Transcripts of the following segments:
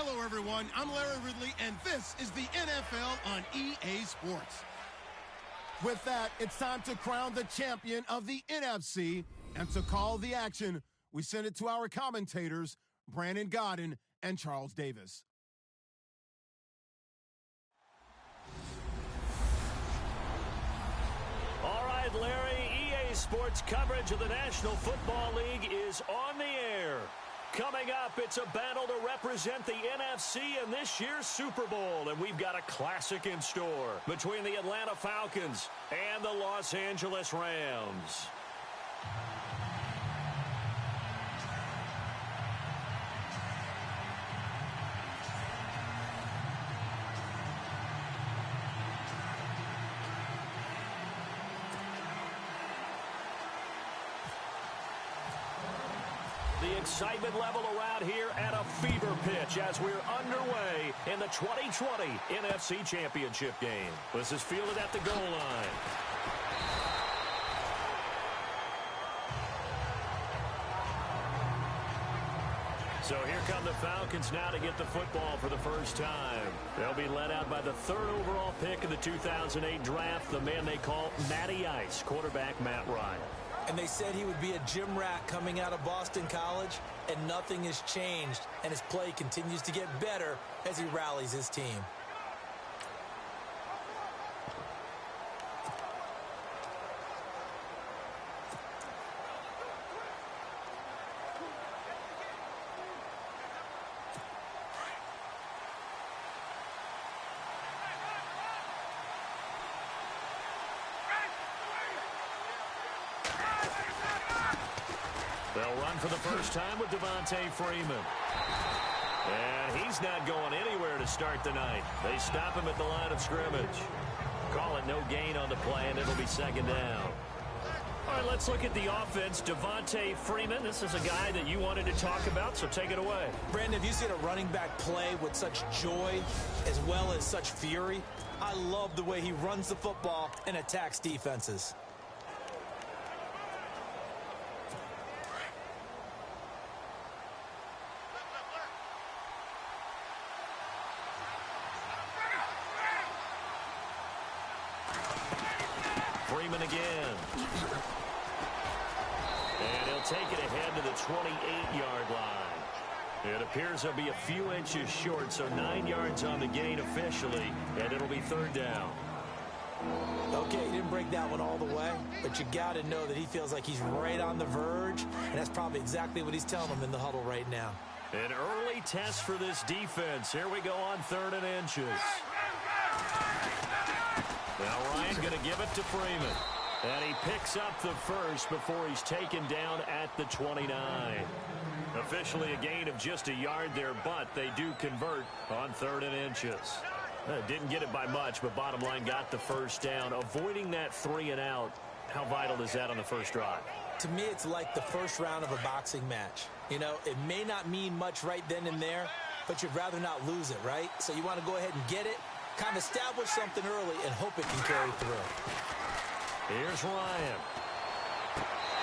Hello, everyone. I'm Larry Ridley, and this is the NFL on EA Sports. With that, it's time to crown the champion of the NFC, and to call the action, we send it to our commentators, Brandon Godden and Charles Davis. All right, Larry, EA Sports coverage of the National Football League is on the air. Coming up, it's a battle to represent the NFC in this year's Super Bowl, and we've got a classic in store between the Atlanta Falcons and the Los Angeles Rams. The excitement level around here at a fever pitch as we're underway in the 2020 NFC Championship game. This is fielded at the goal line. So here come the Falcons now to get the football for the first time. They'll be led out by the third overall pick in the 2008 draft, the man they call Matty Ice, quarterback Matt Ryan. And they said he would be a gym rat coming out of Boston College, and nothing has changed. And his play continues to get better as he rallies his team. They'll run for the first time with Devontae Freeman. And he's not going anywhere to start the night. They stop him at the line of scrimmage. Call it no gain on the play, and it'll be second down. All right, let's look at the offense. Devontae Freeman, this is a guy that you wanted to talk about, so take it away. Brandon, have you seen a running back play with such joy as well as such fury? I love the way he runs the football and attacks defenses. Freeman again. And he'll take it ahead to the 28-yard line. It appears he'll be a few inches short, so 9 yards on the gain officially, and it'll be third down. Okay, he didn't break that one all the way, but you got to know that he feels like he's right on the verge, and that's probably exactly what he's telling them in the huddle right now. An early test for this defense. Here we go on 3rd and inches. Now Ryan's going to give it to Freeman. And he picks up the first before he's taken down at the 29. Officially a gain of just a yard there, but they do convert on 3rd and inches. Didn't get it by much, but bottom line got the first down. Avoiding that 3 and out, how vital is that on the first drive? To me, it's like the first round of a boxing match. You know, it may not mean much right then and there, but you'd rather not lose it, right? So you want to go ahead and get it, kind of establish something early, and hope it can carry through. Here's Ryan.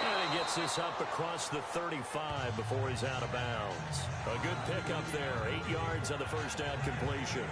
And he gets this up across the 35 before he's out of bounds. A good pickup there. 8 yards on the first down completion.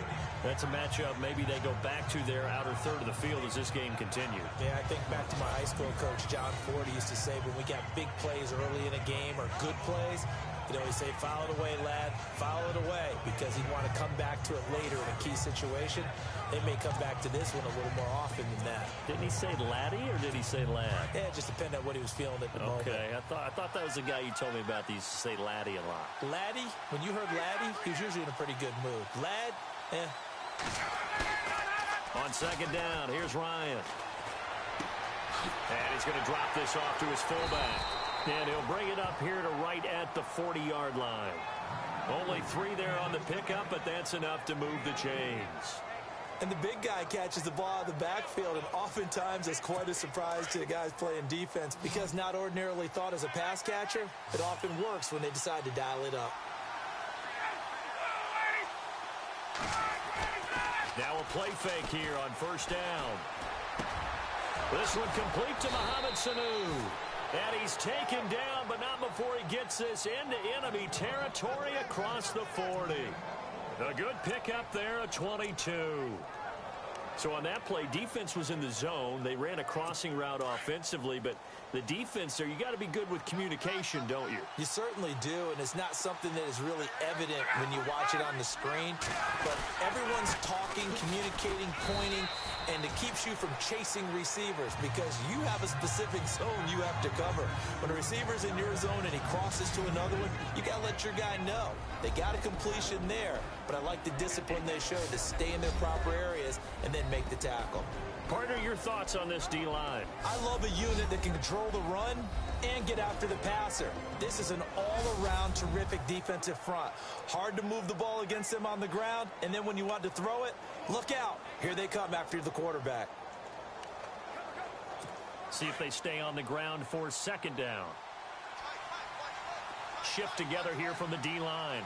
That's a matchup maybe they go back to their outer third of the field as this game continues. Yeah, I think back to my high school coach, John Ford, he used to say when we got big plays early in a game or good plays, he'd always say, foul it away, lad, foul it away, because he'd want to come back to it later in a key situation. They may come back to this one a little more often than that. Didn't he say laddie or did he say lad? Yeah, it just depended on what he was feeling at the moment. Okay, I thought that was the guy you told me about. He used to say laddie a lot. Laddie, when you heard laddie, he was usually in a pretty good mood. Lad, On second down, here's Ryan. And he's going to drop this off to his fullback. And he'll bring it up here to right at the 40-yard line. Only 3 there on the pickup, but that's enough to move the chains. And the big guy catches the ball out of the backfield, and oftentimes it's quite a surprise to the guys playing defense because not ordinarily thought as a pass catcher, it often works when they decide to dial it up. Now a play fake here on first down. This one complete to Mohamed Sanu. And he's taken down, but not before he gets this into enemy territory across the 40. A good pickup there, a 22. So on that play, defense was in the zone. They ran a crossing route offensively, but the defense there, you got to be good with communication, don't you? You certainly do, and it's not something that is really evident when you watch it on the screen. But everyone's talking, communicating, pointing, and it keeps you from chasing receivers because you have a specific zone you have to cover. When a receiver's in your zone and he crosses to another one, you got to let your guy know. They got a completion there, but I like the discipline they showed to stay in their proper areas and then make the tackle. Partner, your thoughts on this D-line? I love a unit that can control the run and get after the passer. This is an all-around terrific defensive front. Hard to move the ball against them on the ground, and then when you want to throw it, look out. Here they come after the quarterback. See if they stay on the ground for second down. Shift together here from the D-line.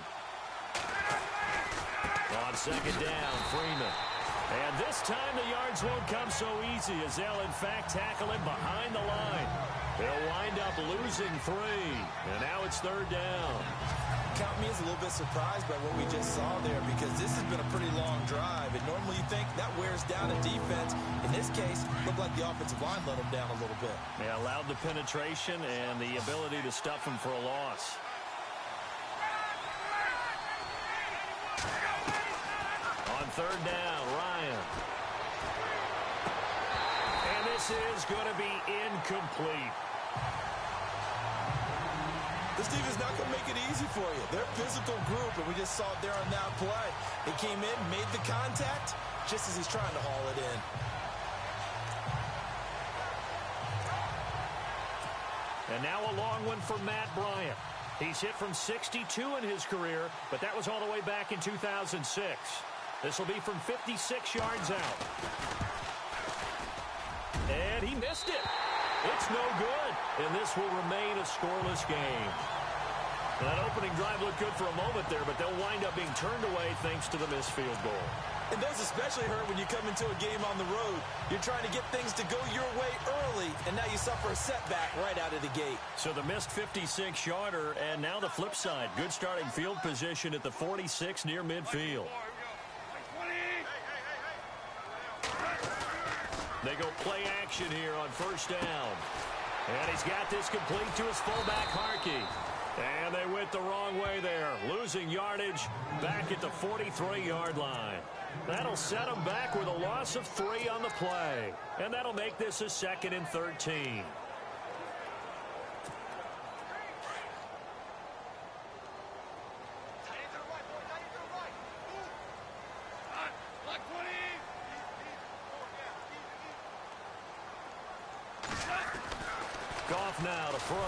On second down, Freeman. And this time the yards won't come so easy as they'll, in fact, tackle him behind the line. They'll wind up losing 3. And now it's third down. Count me as a little bit surprised by what we just saw there because this has been a pretty long drive. And normally you think that wears down a defense. In this case, it looked like the offensive line let them down a little bit. They allowed the penetration and the ability to stuff them for a loss. On third down, Ryan. And this is going to be incomplete. This defense is not going to make it easy for you. They're a physical group, and we just saw it there on that play. He came in, made the contact, just as he's trying to haul it in. And now a long one for Matt Bryant. He's hit from 62 in his career, but that was all the way back in 2006. This will be from 56 yards out. And he missed it. It's no good, and this will remain a scoreless game. That opening drive looked good for a moment there, but they'll wind up being turned away thanks to the missed field goal. And those especially hurt when you come into a game on the road. You're trying to get things to go your way early, and now you suffer a setback right out of the gate. So the missed 56-yarder, and now the flip side. Good starting field position at the 46 near midfield. They go play action here on first down. And he's got this complete to his fullback, Harkey. And they went the wrong way there, losing yardage back at the 43-yard line. That'll set them back with a loss of 3 on the play. And that'll make this a 2nd and 13. Goff now to throw.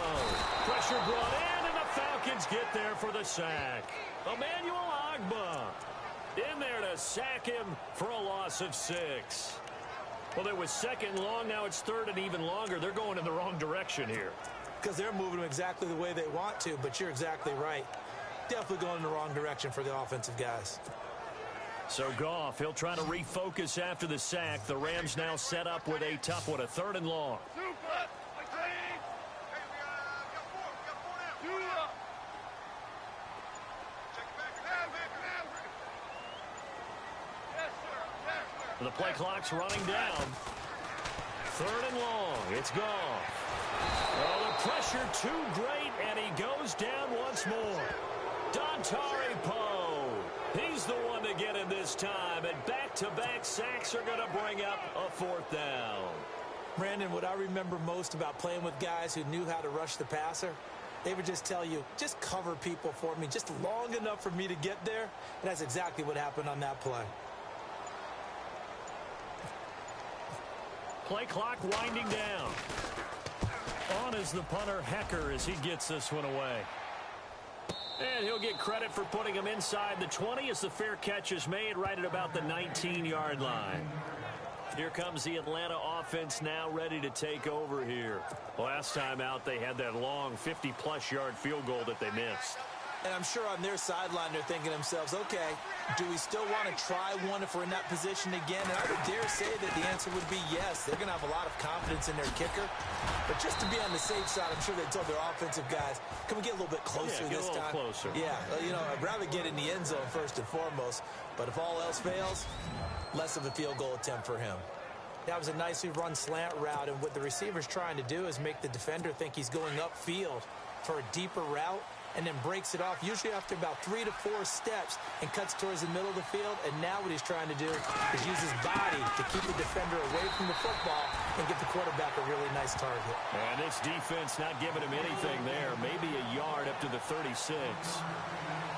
Pressure brought in, and the Falcons get there for the sack. Emmanuel Ogbah in there to sack him for a loss of 6. Well, it was 2nd long. Now it's 3rd and even longer. They're going in the wrong direction here. Because they're moving them exactly the way they want to, but you're exactly right. Definitely going in the wrong direction for the offensive guys. So Goff, he'll try to refocus after the sack. The Rams now set up with a tough one, a 3rd and long. The play clock's running down. 3rd and long. It's Goff. Well, the pressure too great, and he goes down once more. Dontari Poe. He's the one to get him this time, and back-to-back sacks are going to bring up a 4th down. Brandon, what I remember most about playing with guys who knew how to rush the passer, they would just tell you, just cover people for me, just long enough for me to get there. And that's exactly what happened on that play. Play clock winding down. On is the punter, Hecker, as he gets this one away. And he'll get credit for putting him inside the 20 as the fair catch is made right at about the 19-yard line. Here comes the Atlanta offense now ready to take over here. Last time out, they had that long 50-plus yard field goal that they missed. And I'm sure on their sideline they're thinking to themselves, okay, do we still want to try one if we're in that position again? And I would dare say that the answer would be yes. They're going to have a lot of confidence in their kicker. But just to be on the safe side, I'm sure they told their offensive guys, can we get a little bit closer this time? Closer. Yeah, you know, I'd rather get in the end zone first and foremost. But if all else fails, less of a field goal attempt for him. That was a nicely run slant route, and what the receiver's trying to do is make the defender think he's going upfield for a deeper route, and then breaks it off, usually after about 3 to 4 steps, and cuts towards the middle of the field. And now what he's trying to do is use his body to keep the defender away from the football and give the quarterback a really nice target. And this defense not giving him anything there, maybe a yard up to the 36.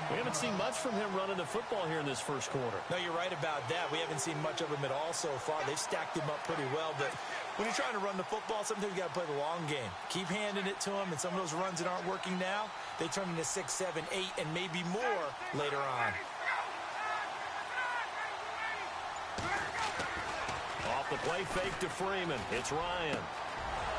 We haven't seen much from him running the football here in this first quarter. No, you're right about that. We haven't seen much of him at all so far. They've stacked him up pretty well, but when you're trying to run the football, sometimes you got to play the long game. Keep handing it to him, and some of those runs that aren't working now, they turn into 6, 7, 8, and maybe more later on. Off the play fake to Freeman. It's Ryan.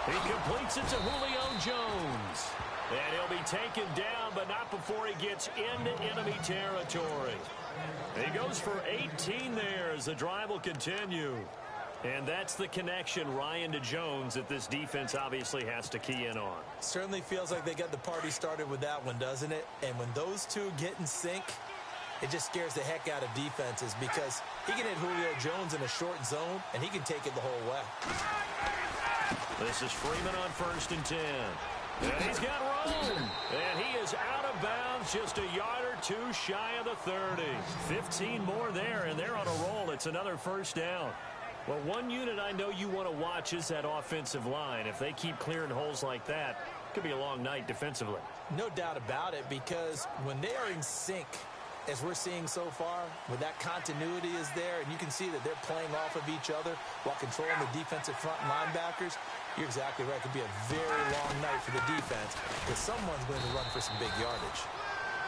He completes it to Julio Jones. And he'll be taken down, but not before he gets into enemy territory. He goes for 18 there as the drive will continue. And that's the connection, Ryan to Jones, that this defense obviously has to key in on. Certainly feels like they got the party started with that one, doesn't it? And when those two get in sync, it just scares the heck out of defenses, because he can hit Julio Jones in a short zone, and he can take it the whole way. This is Freeman on 1st and 10. And he's got room. And he is out of bounds, just a yard or two shy of the 30. 15 more there, and they're on a roll. It's another first down. Well, one unit I know you want to watch is that offensive line. If they keep clearing holes like that, it could be a long night defensively. No doubt about it, because when they are in sync, as we're seeing so far, when that continuity is there, and you can see that they're playing off of each other while controlling the defensive front linebackers, you're exactly right. It could be a very long night for the defense, because someone's going to run for some big yardage.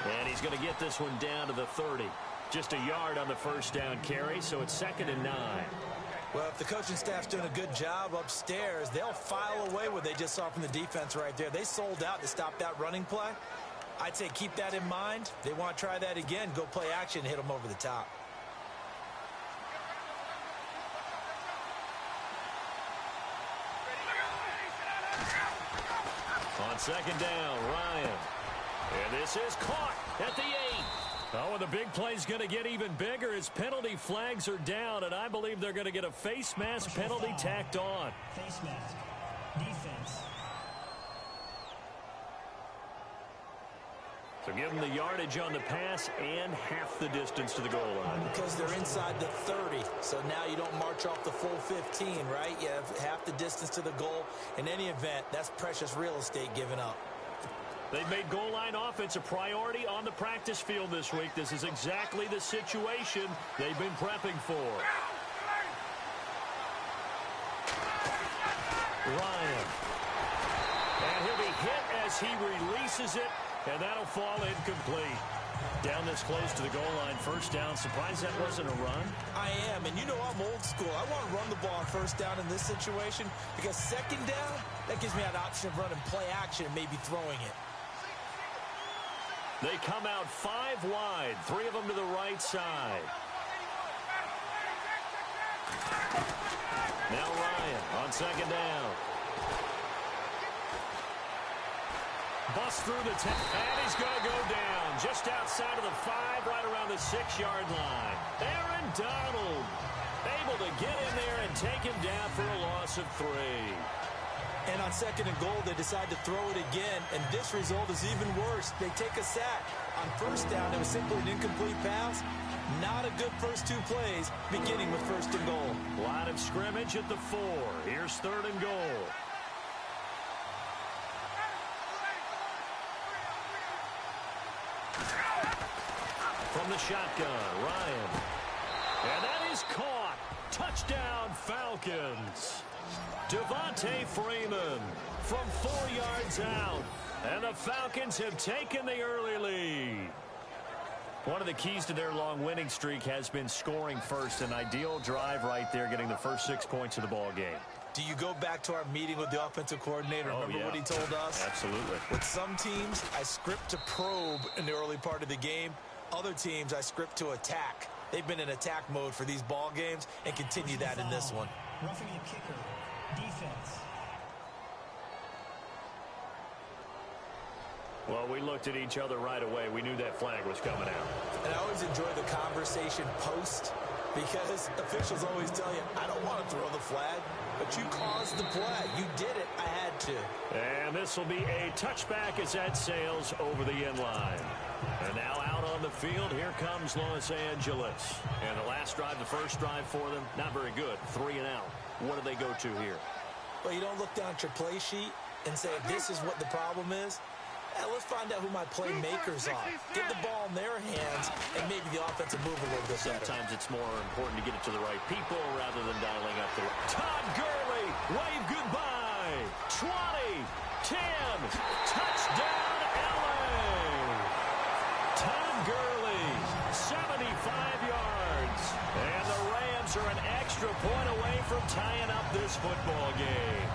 And he's going to get this one down to the 30. Just a yard on the first down carry, so it's 2nd and 9. Well, if the coaching staff's doing a good job upstairs, they'll file away what they just saw from the defense right there. They sold out to stop that running play. I'd say keep that in mind. They want to try that again, go play action, hit them over the top. On 2nd down, Ryan. And this is caught at the 8. Oh, and the big play's going to get even bigger as penalty flags are down, and I believe they're going to get a face mask penalty tacked on. Face mask. Defense. So give them the yardage on the pass and half the distance to the goal line. Because they're inside the 30, so now you don't march off the full 15, right? You have half the distance to the goal. In any event, that's precious real estate given up. They've made goal line offense a priority on the practice field this week. This is exactly the situation they've been prepping for. Ryan. And he'll be hit as he releases it, and that'll fall incomplete. Down this close to the goal line, first down. Surprised that wasn't a run? I am, and you know I'm old school. I want to run the ball on first down in this situation, because 2nd down, that gives me that option of running play action and maybe throwing it. They come out 5 wide, 3 of them to the right side. Now Ryan on 2nd down. Bust through the 10, and he's going to go down just outside of the 5, right around the 6-yard line. Aaron Donald able to get in there and take him down for a loss of 3. And on 2nd and goal, they decide to throw it again, and this result is even worse. They take a sack. On first down, it was simply an incomplete pass. Not a good first 2 plays, beginning with 1st and goal. Line of scrimmage at the 4. Here's 3rd and goal. From the shotgun, Ryan. And that is caught. Touchdown, Falcons. Devontae Freeman from 4 yards out. And the Falcons have taken the early lead. One of the keys to their long winning streak has been scoring first. An ideal drive right there, getting the first 6 points of the ball game. Do you go back to our meeting with the offensive coordinator? Remember what he told us? Absolutely. With some teams, I script to probe in the early part of the game. Other teams, I script to attack. They've been in attack mode for these ball games and continue that in this one. Roughing the kicker. Defense. Well, we looked at each other right away. We knew that flag was coming out. And I always enjoy the conversation post because officials always tell you, I don't want to throw the flag, but you caused the play. You did it. I had to. And this will be a touchback as that sails over the end line. And now out on the field, here comes Los Angeles. And the last drive, the first drive for them, not very good. 3 and out. What do they go to here? Well, you don't look down at your play sheet and say, this is what the problem is. Let's find out who my playmakers are. Get the ball in their hands, and maybe the offense will move a little bit better. Sometimes it's more important to get it to the right people rather than dialing up the right. Todd Gurley, wave goodbye. 20, 10, touchdown, LA. Todd Gurley, 75 yards. And the Rams are an extra point away from tying up this football game.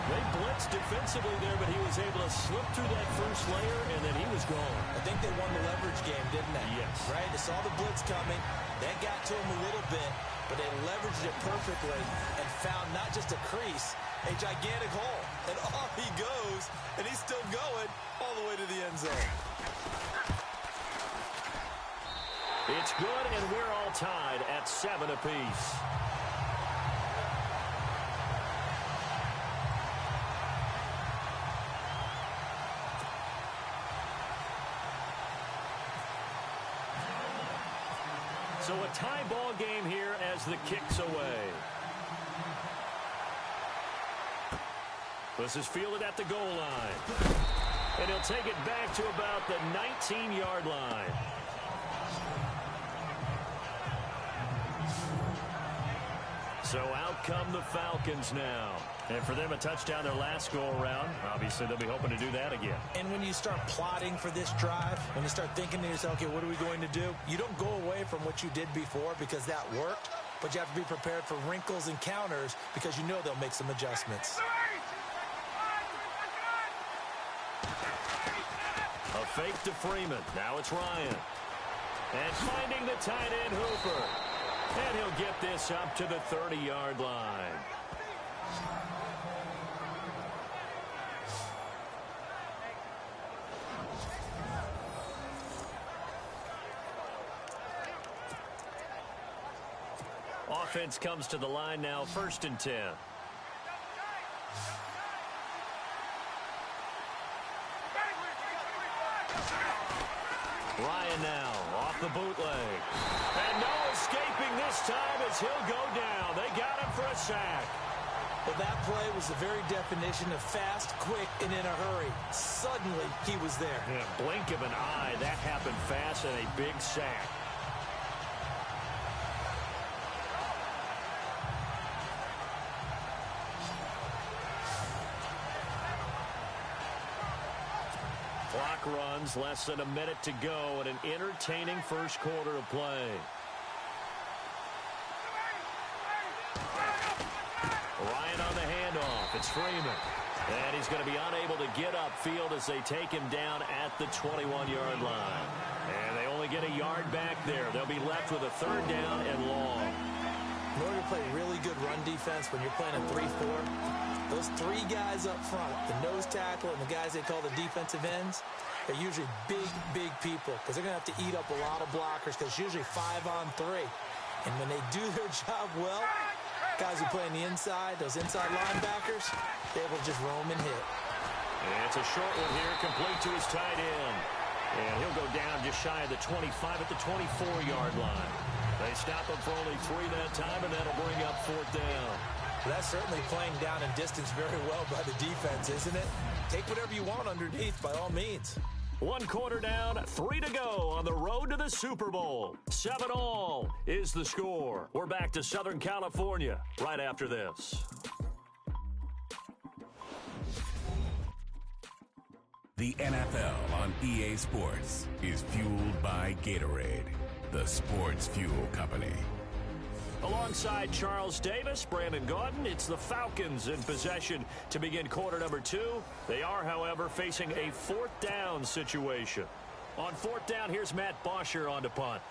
They blitzed defensively there, but he was able to slip through that first layer, and then he was gone. I think they won the leverage game, didn't they? Yes. Right? They saw the blitz coming. That got to him a little bit, but they leveraged it perfectly and found not just a crease, a gigantic hole. And off he goes, and he's still going all the way to the end zone. It's good, and we're all tied at 7 apiece. So a tie ball game here as the kick's away. This is fielded at the goal line. And he'll take it back to about the 19-yard line. So out come the Falcons now. And for them, a touchdown their last go-around. Obviously, they'll be hoping to do that again. And when you start plotting for this drive, when you start thinking to yourself, okay, what are we going to do? You don't go away from what you did before because that worked, but you have to be prepared for wrinkles and counters because you know they'll make some adjustments. A fake to Freeman. Now it's Ryan. And finding the tight end Hooper. And he'll get this up to the 30-yard line. Offense comes to the line now, 1st and 10. Ryan now off the bootleg. And no escaping this time as he'll go down. They got him for a sack. Well, that play was the very definition of fast, quick, and in a hurry. Suddenly, he was there. Yeah, blink of an eye. That happened fast and a big sack. Clock runs, less than a minute to go, and an entertaining first quarter of play. Ryan on the handoff. It's Freeman. And he's going to be unable to get upfield as they take him down at the 21-yard line. And they only get a yard back there. They'll be left with a 3rd down and long. In order to play really good run defense when you're playing a 3-4, those 3 guys up front, the nose tackle and the guys they call the defensive ends, are usually big, big people because they're going to have to eat up a lot of blockers because it's usually 5-on-3. And when they do their job well, guys who play on the inside, those inside linebackers, they're able to just roam and hit. And it's a short one here, complete to his tight end. And he'll go down just shy of the 25 at the 24-yard line. They stop him for only 3 that time, and that'll bring up 4th down. Well, that's certainly playing down and distance very well by the defense, isn't it? Take whatever you want underneath, by all means. 1 quarter down, 3 to go on the road to the Super Bowl. 7-all is the score. We're back to Southern California right after this. The NFL on EA Sports is fueled by Gatorade, the sports fuel company. Alongside Charles Davis, Brandon Gaudin, it's the Falcons in possession to begin quarter number 2. They are, however, facing a 4th down situation. On 4th down, here's Matt Bosher on to punt.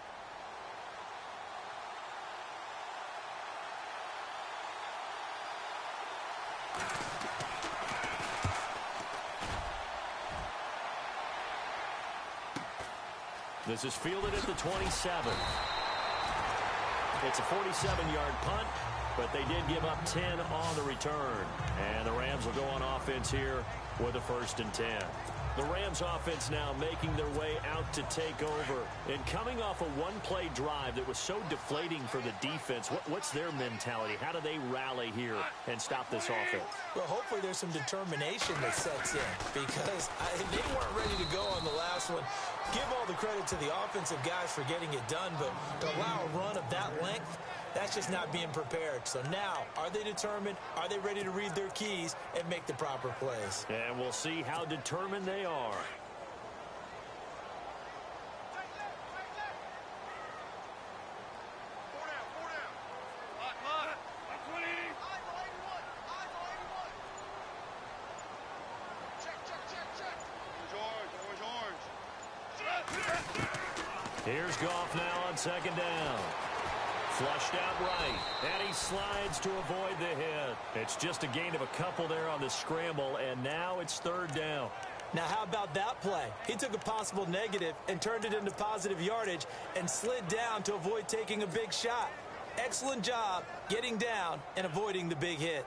This is fielded at the 27. It's a 47-yard punt, but they did give up 10 on the return. And the Rams will go on offense here with a 1st and 10. The Rams offense now making their way out to take over. And coming off a one-play drive that was so deflating for the defense, what's their mentality? How do they rally here and stop this offense? Well, hopefully there's some determination that sets in because they weren't ready to go on the last one. Give all the credit to the offensive guys for getting it done, but to allow a run of that length, that's just not being prepared. So now, are they determined? Are they ready to read their keys and make the proper plays? And we'll see how determined they are. Here's Goff now on 2nd down. Flushed out right, and he slides to avoid the hit. It's just a gain of a couple there on the scramble, and now it's 3rd down. Now, how about that play? He took a possible negative and turned it into positive yardage and slid down to avoid taking a big shot. Excellent job getting down and avoiding the big hit.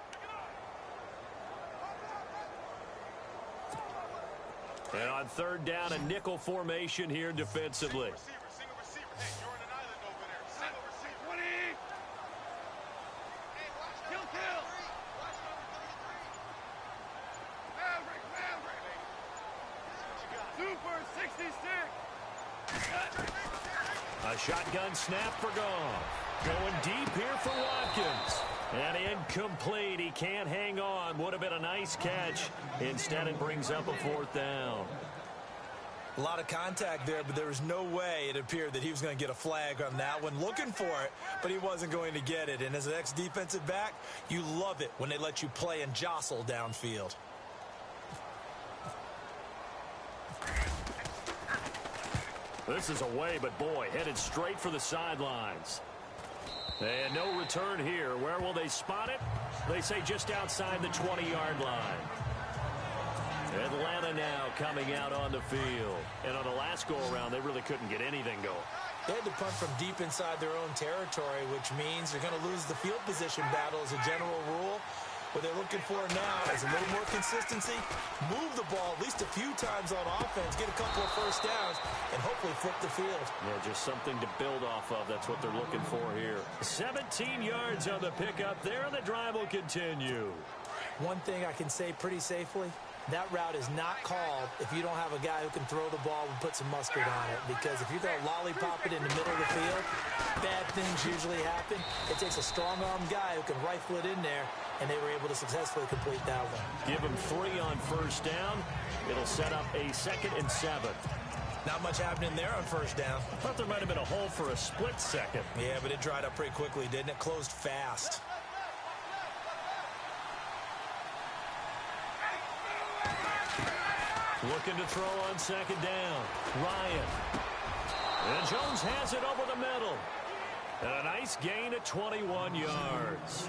And on 3rd down, a nickel formation here defensively. A shotgun snap for Goff. Going deep here for Watkins. And incomplete. He can't hang on. Would have been a nice catch. Instead, it brings up a 4th down. A lot of contact there, but there was no way it appeared that he was going to get a flag on that one. Looking for it, but he wasn't going to get it. And as an ex-defensive back, you love it when they let you play and jostle downfield. This is away, but boy, headed straight for the sidelines. And no return here. Where will they spot it? They say just outside the 20-yard line. Atlanta now coming out on the field. And on the last go-around, they really couldn't get anything going. They had to punt from deep inside their own territory, which means they're going to lose the field position battle as a general rule. What they're looking for now is a little more consistency, move the ball at least a few times on offense, get a couple of 1st downs, and hopefully flip the field. Yeah, just something to build off of. That's what they're looking for here. 17 yards on the pickup there, and the drive will continue. One thing I can say pretty safely, that route is not called if you don't have a guy who can throw the ball and put some mustard on it. Because if you're going to lollipop it in the middle of the field, bad things usually happen. It takes a strong-armed guy who can rifle it in there, and they were able to successfully complete that one. Give him 3 on 1st down. It'll set up a 2nd and 7. Not much happening there on 1st down. I thought there might have been a hole for a split second. Yeah, but it dried up pretty quickly, didn't it? Closed fast. Looking to throw on 2nd down. Ryan. And Jones has it over the middle. And a nice gain at 21 yards.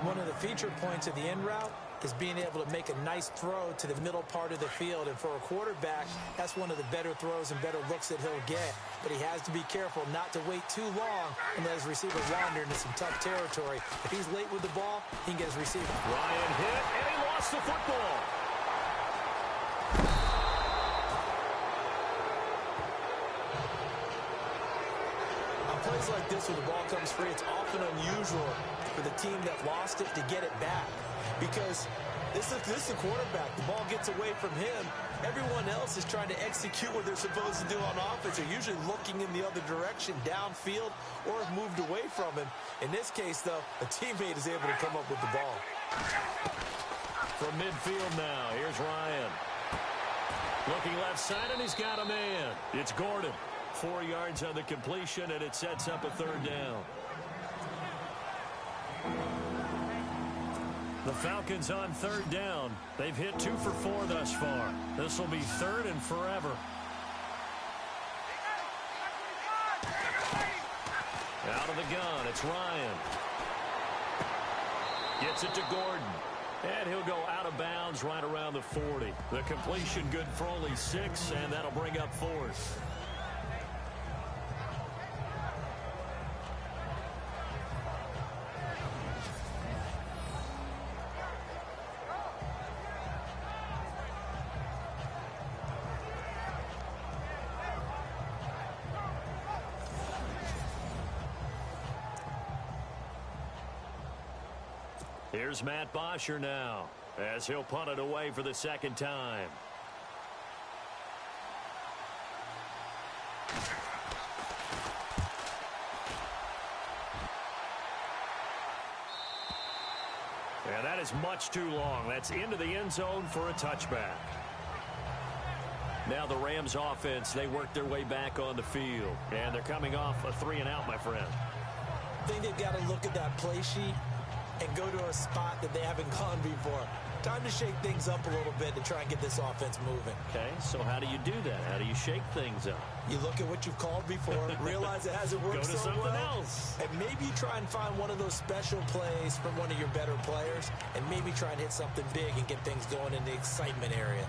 One of the feature points of the in route is being able to make a nice throw to the middle part of the field. And for a quarterback, that's one of the better throws and better looks that he'll get. But he has to be careful not to wait too long and let his receiver wander into some tough territory. If he's late with the ball, he can get his receiver. Ryan hit, and he lost the football. On plays like this where the ball comes free, it's often unusual for the team that lost it to get it back. Because this is the quarterback. The ball gets away from him. Everyone else is trying to execute what they're supposed to do on offense. They're usually looking in the other direction, downfield, or have moved away from him. In this case, though, a teammate is able to come up with the ball. From midfield now, here's Ryan. Looking left side, and he's got a man. It's Gordon. 4 yards on the completion, and it sets up a 3rd down. The Falcons on 3rd down. They've hit 2 for 4 thus far. This will be 3rd and forever. Out of the gun, it's Ryan. Gets it to Gordon. And he'll go out of bounds right around the 40. The completion good for only 6, and that'll bring up 4th. Here's Matt Bosher now, as he'll punt it away for the 2nd time. And that is much too long. That's into the end zone for a touchback. Now the Rams offense, they work their way back on the field. And they're coming off a 3-and-out, my friend. I think they've got to look at that play sheet and go to a spot that they haven't gone before. Time to shake things up a little bit to try and get this offense moving. Okay, so how do you do that? How do you shake things up? You look at what you've called before, realize it hasn't worked Go to so something well, else. and maybe try and find one of those special plays from one of your better players, and maybe try and hit something big and get things going in the excitement area.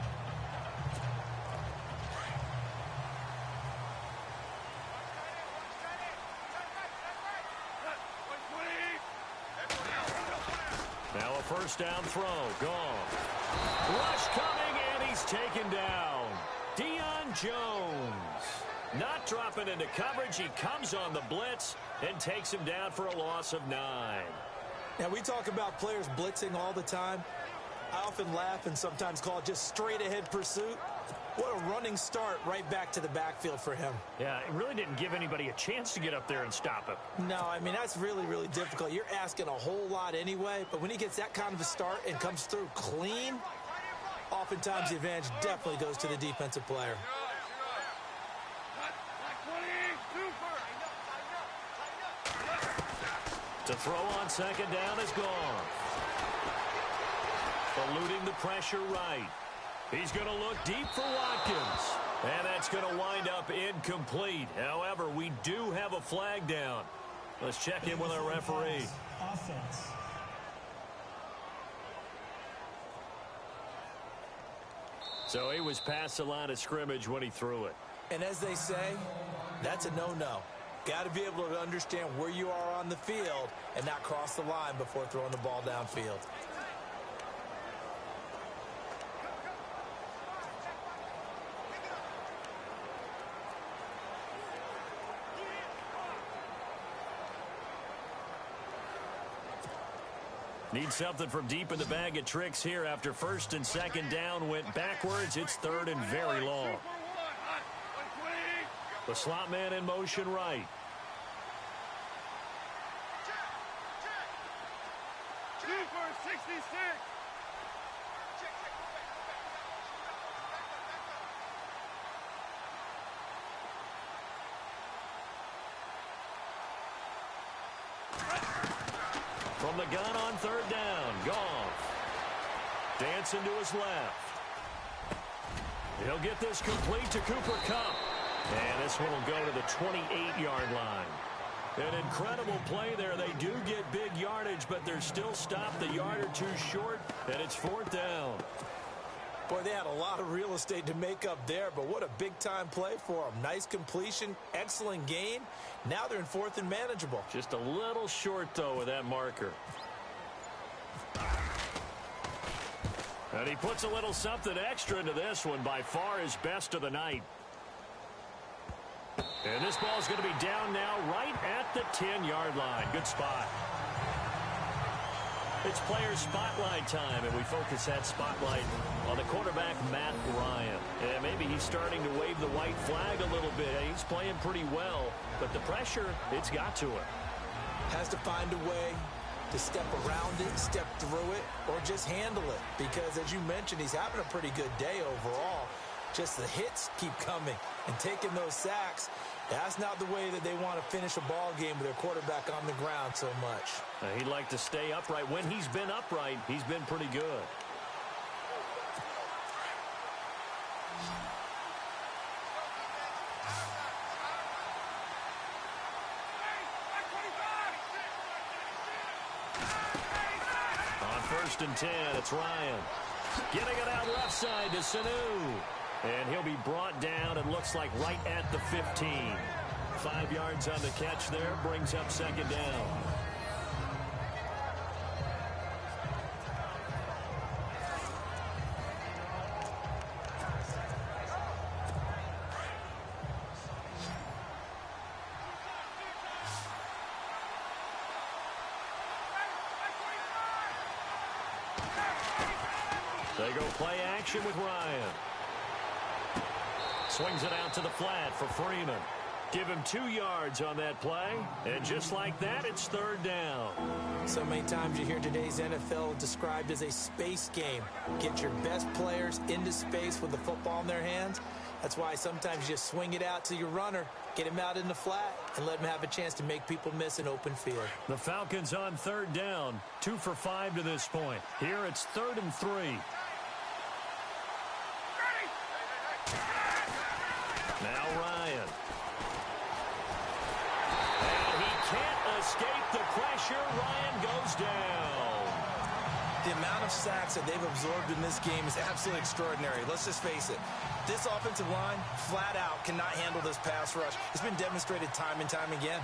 Now a 1st down throw. Gone. Rush coming, and he's taken down. Deion Jones. Not dropping into coverage. He comes on the blitz and takes him down for a loss of 9. Now, we talk about players blitzing all the time. I often laugh and sometimes call it just straight-ahead pursuit. What a running start right back to the backfield for him. Yeah, it really didn't give anybody a chance to get up there and stop him. No, I mean, that's really, really difficult. You're asking a whole lot anyway, but when he gets that kind of a start and comes through clean, oftentimes the advantage definitely goes to the defensive player. To throw on 2nd down is gone. Eluding the pressure right. He's going to look deep for Watkins. And that's going to wind up incomplete. However, we do have a flag down. Let's check in with our referee. Offense. So he was past the line of scrimmage when he threw it. And as they say, that's a no-no. Got to be able to understand where you are on the field and not cross the line before throwing the ball downfield. Need something from deep in the bag of tricks here after 1st and 2nd down went backwards. It's 3rd and very long. The slot man in motion right. From the gun on 3rd down, Goff. Dancing to his left. He'll get this complete to Cooper Kupp. And this one will go to the 28-yard line. An incredible play there. They do get big yardage, but they're still stopped a yard or 2 short, and it's 4th down. Boy, they had a lot of real estate to make up there, but what a big-time play for them. Nice completion, excellent gain. Now they're in 4th and manageable. Just a little short, though, with that marker. And he puts a little something extra into this one, by far his best of the night. And this ball's going to be down now right at the 10-yard line. Good spot. It's player spotlight time, and we focus that spotlight on the quarterback, Matt Ryan. And maybe he's starting to wave the white flag a little bit. He's playing pretty well, but the pressure, it's got to him. Has to find a way to step around it, step through it, or just handle it. Because, as you mentioned, he's having a pretty good day overall. Just the hits keep coming and taking those sacks. That's not the way that they want to finish a ball game with their quarterback on the ground so much. He'd like to stay upright. When he's been upright, he's been pretty good. On 1st and 10, it's Ryan. Getting it out left side to Sanu. And he'll be brought down, it looks like, right at the 15. 5 yards on the catch there, brings up 2nd down. They go play action with Ryan. Swings it out to the flat for Freeman. Give him 2 yards on that play. And just like that, it's 3rd down. So many times you hear today's NFL described as a space game. Get your best players into space with the football in their hands. That's why sometimes you just swing it out to your runner, get him out in the flat, and let him have a chance to make people miss an open field. The Falcons on 3rd down. 2 for 5 to this point. Here it's 3rd and 3. Now Ryan. And he can't escape the pressure. Ryan goes down. The amount of sacks that they've absorbed in this game is absolutely extraordinary. Let's just face it. This offensive line, flat out, cannot handle this pass rush. It's been demonstrated time and time again.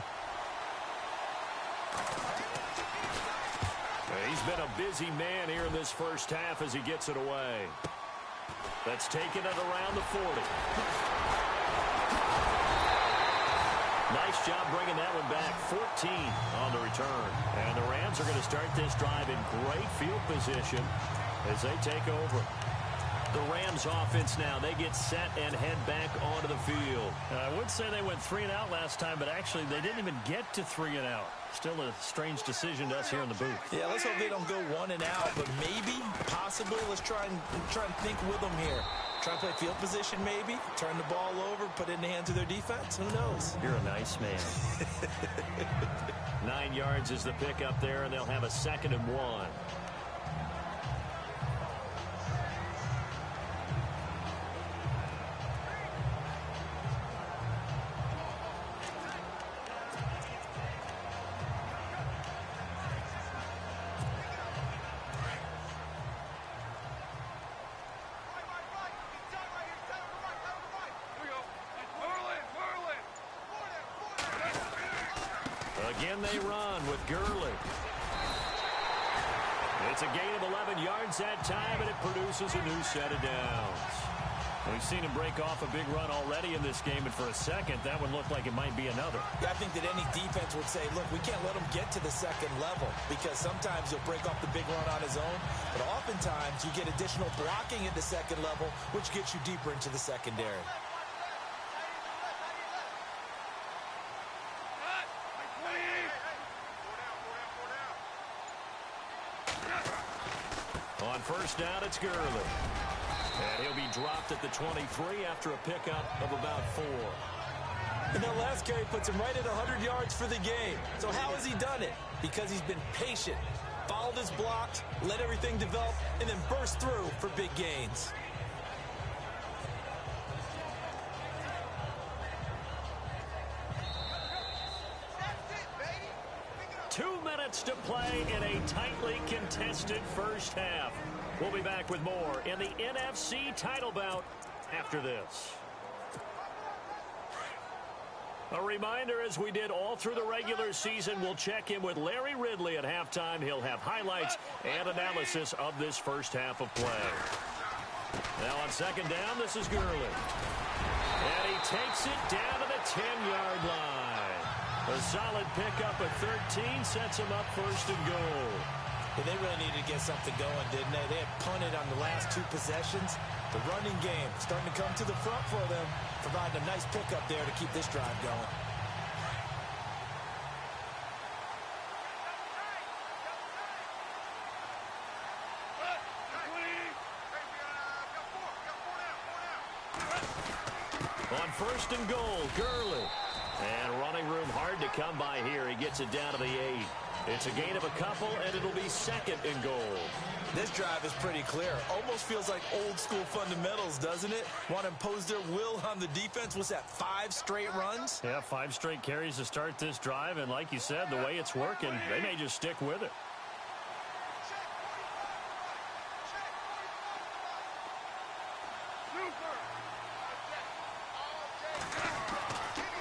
He's been a busy man here in this first half as he gets it away. That's taken it around the 40. Nice job bringing that one back. 14 on the return. And the Rams are going to start this drive in great field position as they take over. The Rams offense now, they get set and head back onto the field. I would say they went 3 and out last time, but actually they didn't even get to 3 and out. Still a strange decision to us here in the booth. Yeah, let's hope they don't go 1 and out, but maybe, possibly, let's try and think with them here. Try and play field position maybe, turn the ball over, put it in the hands of their defense. Who knows? You're a nice man. 9 yards is the pickup there, and they'll have a 2nd and 1. Again they run with Gurley. It's a gain of 11 yards that time, and it produces a new set of downs. We've seen him break off a big run already in this game, and for a second, that one looked like it might be another. Yeah, I think that any defense would say, look, we can't let him get to the 2nd level because sometimes he'll break off the big run on his own, but oftentimes you get additional blocking at the 2nd level, which gets you deeper into the secondary. On 1st down, it's Gurley. And he'll be dropped at the 23 after a pickup of about 4. And that last carry puts him right at 100 yards for the game. So how has he done it? Because he's been patient, followed his blocks, let everything develop, and then burst through for big gains. To play in a tightly contested first half. We'll be back with more in the NFC title bout after this. A reminder, as we did all through the regular season, we'll check in with Larry Ridley at halftime. He'll have highlights and analysis of this first half of play. Now on 2nd down, this is Gurley. And he takes it down to the 10-yard line. A solid pickup at 13 sets him up 1st and goal. Well, they really needed to get something going, didn't they? They had punted on the last 2 possessions. The running game starting to come to the front for them, providing a nice pickup there to keep this drive going. On first and goal, Gurley. And running room hard to come by here. He gets it down to the 8. It's a gain of a couple, and it'll be second and goal. This drive is pretty clear. Almost feels like old school fundamentals, doesn't it? Want to impose their will on the defense. What's that, 5 straight runs? Yeah, 5 straight carries to start this drive. And like you said, the way it's working, they may just stick with it.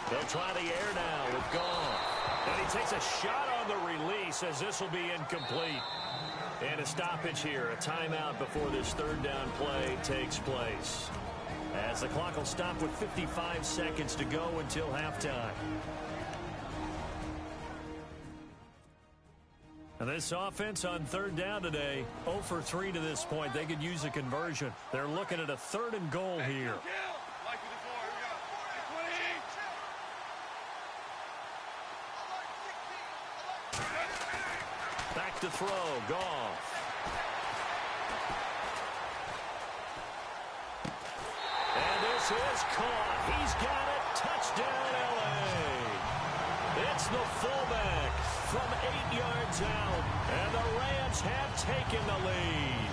They'll try the air now with Goff. And he takes a shot on the release as this will be incomplete. And a stoppage here, a timeout before this third down play takes place. As the clock will stop with 55 seconds to go until halftime. And this offense on third down today, 0 for 3 to this point. They could use a conversion. They're looking at a third and goal here. Back to throw, Goff. And this is caught. He's got it. Touchdown, L.A. It's the fullback from 8 yards out. And the Rams have taken the lead.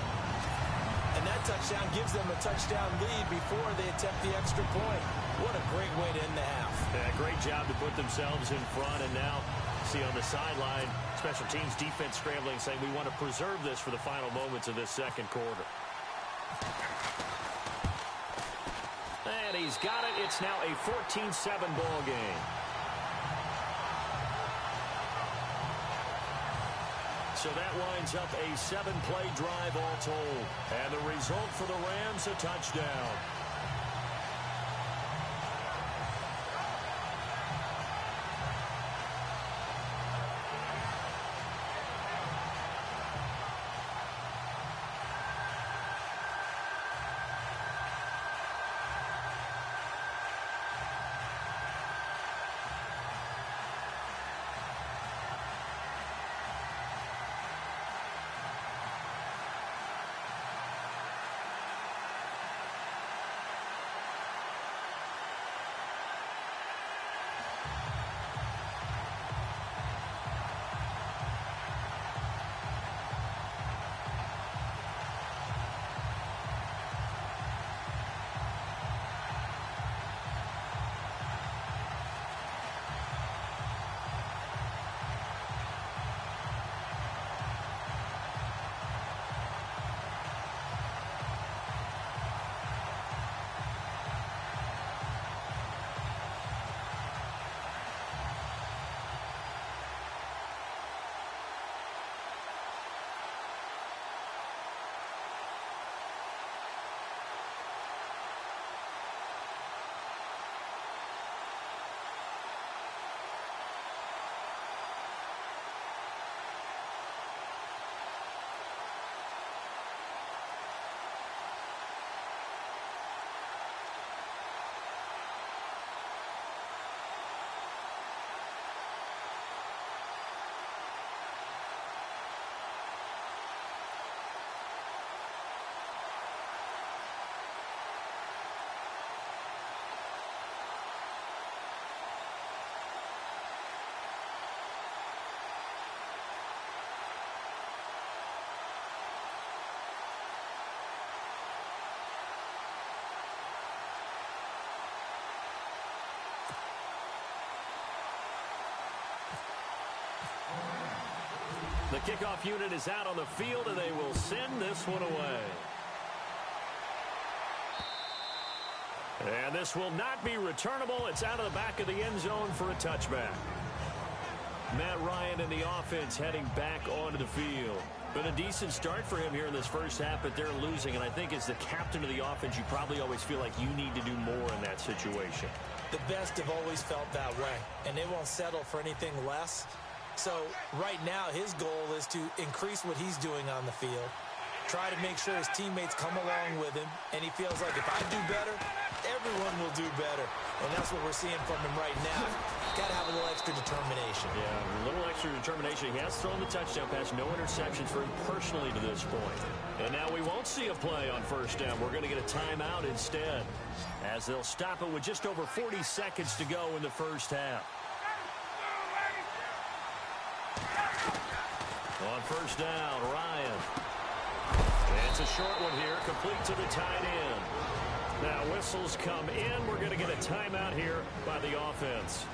And that touchdown gives them a touchdown lead before they attempt the extra point. What a great way to end the half. Yeah, great job to put themselves in front. And now, see on the sideline, special teams defense scrambling, saying we want to preserve this for the final moments of this second quarter. And he's got it. It's now a 14-7 ball game. So that winds up a 7-play drive all told. And the result for the Rams, a touchdown. The kickoff unit is out on the field, and they will send this one away. And this will not be returnable. It's out of the back of the end zone for a touchback. Matt Ryan and the offense heading back onto the field. Been a decent start for him here in this first half, but they're losing. And I think as the captain of the offense, you probably always feel like you need to do more in that situation. The best have always felt that way, and they won't settle for anything less. So right now his goal is to increase what he's doing on the field, try to make sure his teammates come along with him, and he feels like if I do better, Everyone will do better, and that's what we're seeing from him right now. Got to have a little extra determination. Yeah, a little extra determination. He has thrown the touchdown pass, no interceptions for him personally to this point. And now we won't see a play on first down. We're going to get a timeout instead, as they'll stop it with just over 40 seconds to go in the first half. On first down, Ryan. It's a short one here, complete to the tight end. Now whistles come in. We're going to get a timeout here by the offense,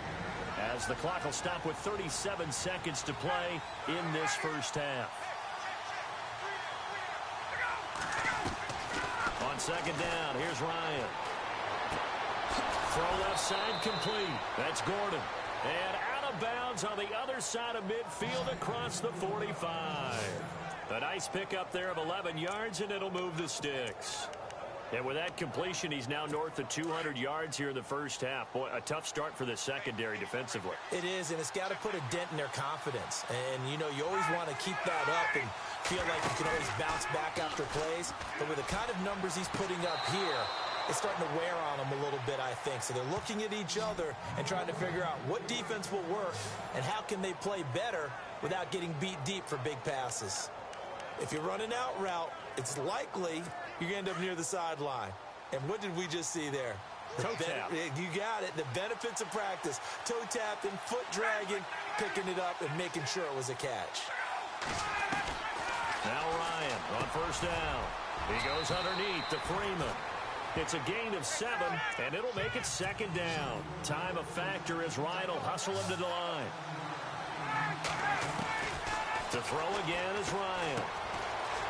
as the clock will stop with 37 seconds to play in this first half. On second down, here's Ryan. Throw left side complete. That's Gordon. And out of bounds on the other side of midfield across the 45. A nice pickup there of 11 yards, and it'll move the sticks. And with that completion, he's now north of 200 yards here in the first half. Boy, a tough start for the secondary defensively. It is, and it's got to put a dent in their confidence. And, you know, you always want to keep that up and feel like you can always bounce back after plays. But with the kind of numbers he's putting up here, it's starting to wear on them a little bit, I think. So they're looking at each other and trying to figure out what defense will work and how can they play better without getting beat deep for big passes. If you run an out route, it's likely you're going to end up near the sideline. And what did we just see there? Toe tap. You got it. The benefits of practice. Toe tapping, foot dragging, picking it up, and making sure it was a catch. Now Ryan on first down. He goes underneath to Freeman. It's a gain of 7, and it'll make it second down. Time a factor as Ryan will hustle him to the line. To throw again is Ryan.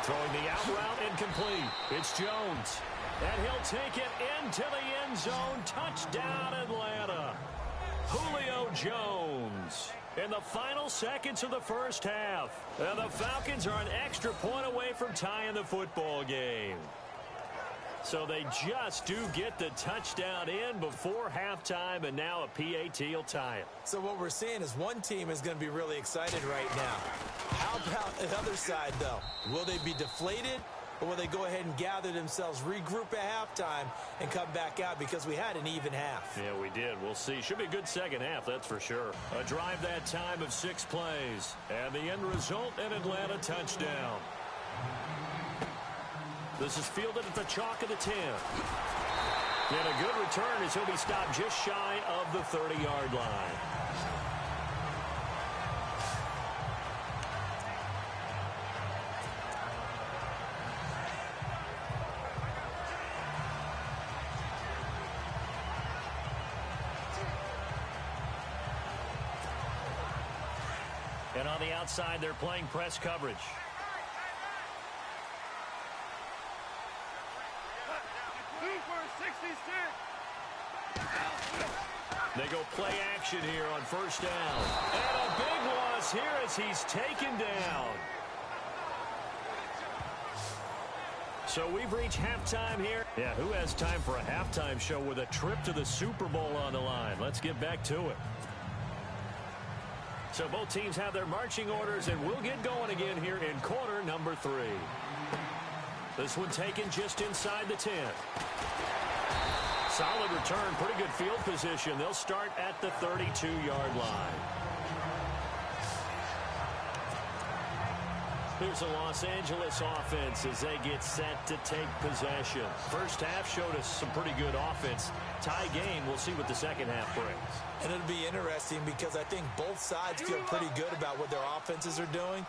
Throwing the out route incomplete. It's Jones. And he'll take it into the end zone. Touchdown, Atlanta. Julio Jones. In the final seconds of the first half. And the Falcons are an extra point away from tying the football game. So they just do get the touchdown in before halftime, and now a PAT will tie it. So what we're seeing is one team is going to be really excited right now. How about the other side, though? Will they be deflated, or will they go ahead and gather themselves, regroup at halftime, and come back out because we had an even half? Yeah, we did. We'll see. Should be a good second half, that's for sure. A drive that time of 6 plays, and the end result, an Atlanta touchdown. This is fielded at the chalk of the 10. And a good return as he'll be stopped just shy of the 30-yard line. And on the outside, they're playing press coverage. They go play action here on first down. And a big loss here as he's taken down. So we've reached halftime here. Yeah, who has time for a halftime show with a trip to the Super Bowl on the line? Let's get back to it. So both teams have their marching orders, and we'll get going again here in quarter number 3. This one taken just inside the 10. Solid return, pretty good field position. They'll start at the 32-yard line. Here's the Los Angeles offense as they get set to take possession. First half showed us some pretty good offense. Tie game, we'll see what the second half brings. And it'll be interesting because I think both sides feel pretty good about what their offenses are doing.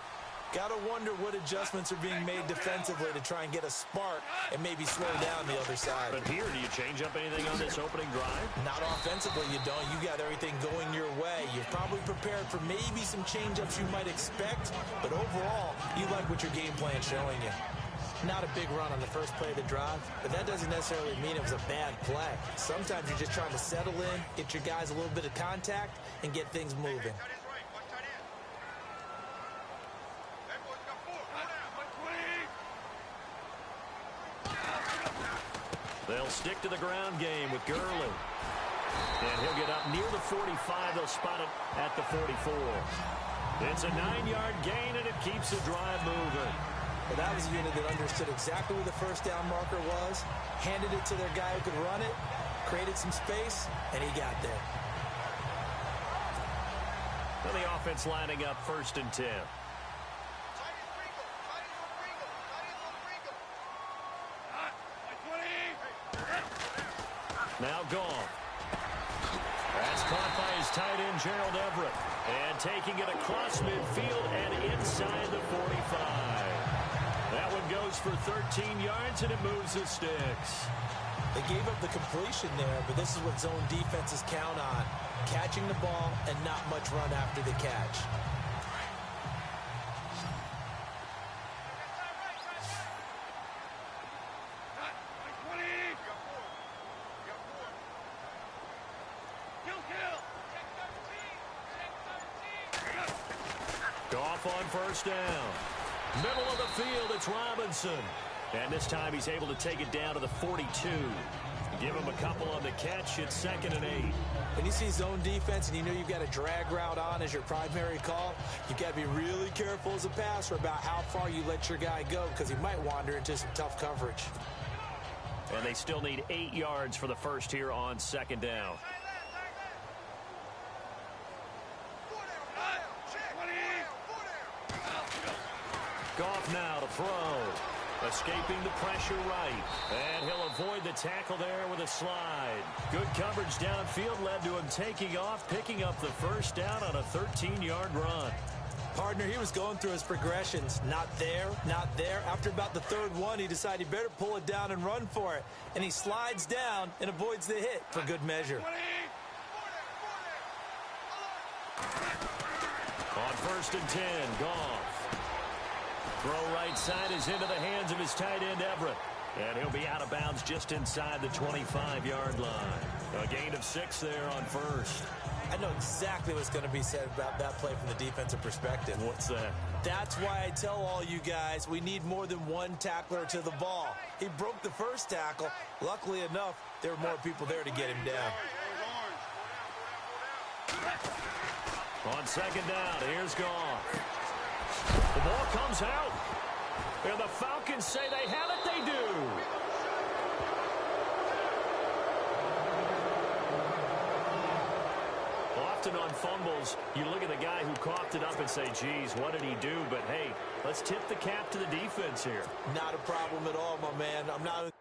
Got to wonder what adjustments are being made defensively to try and get a spark and maybe slow down the other side. But here, do you change up anything on this opening drive? Not offensively, you don't. You got everything going your way. You're probably prepared for maybe some change-ups you might expect, but overall, you like what your game plan's showing you. Not a big run on the first play of the drive, but that doesn't necessarily mean it was a bad play. Sometimes you're just trying to settle in, get your guys a little bit of contact, and get things moving. They'll stick to the ground game with Gurley. And he'll get up near the 45. They'll spot it at the 44. It's a 9-yard gain, and it keeps the drive moving. Well, that was a unit that understood exactly where the first down marker was, handed it to their guy who could run it, created some space, and he got there. Well, the offense lining up 1st and 10. Now Goff. That's caught by his tight end, Gerald Everett. And taking it across midfield and inside the 45. That one goes for 13 yards, and it moves the sticks. They gave up the completion there, but this is what zone defenses count on. Catching the ball and not much run after the catch. Goff on 1st down. Middle of the field, it's Robinson. And this time he's able to take it down to the 42. Give him a couple on the catch. It's 2nd and 8. When you see zone defense and you know you've got a drag route on as your primary call, you've got to be really careful as a passer about how far you let your guy go because he might wander into some tough coverage. And they still need 8 yards for the first here on 2nd down. Goff now to throw. Escaping the pressure right. And he'll avoid the tackle there with a slide. Good coverage downfield led to him taking off, picking up the 1st down on a 13-yard run. Partner, he was going through his progressions. Not there, not there. After about the 3rd one, he decided he better pull it down and run for it. And he slides down and avoids the hit for good measure. On 1st and 10, Goff. Throw right side is into the hands of his tight end, Everett. And he'll be out of bounds just inside the 25-yard line. A gain of 6 there on 1st. I know exactly what's going to be said about that play from the defensive perspective. What's that? That's why I tell all you guys we need more than one tackler to the ball. He broke the 1st tackle. Luckily enough, there were more people there to get him down. On 2nd down, here's Goff. The ball comes out. And the Falcons say they have it. They do. Often on fumbles, you look at the guy who coughed it up and say, geez, what did he do? But, hey, let's tip the cap to the defense here. Not a problem at all, my man. I'm not...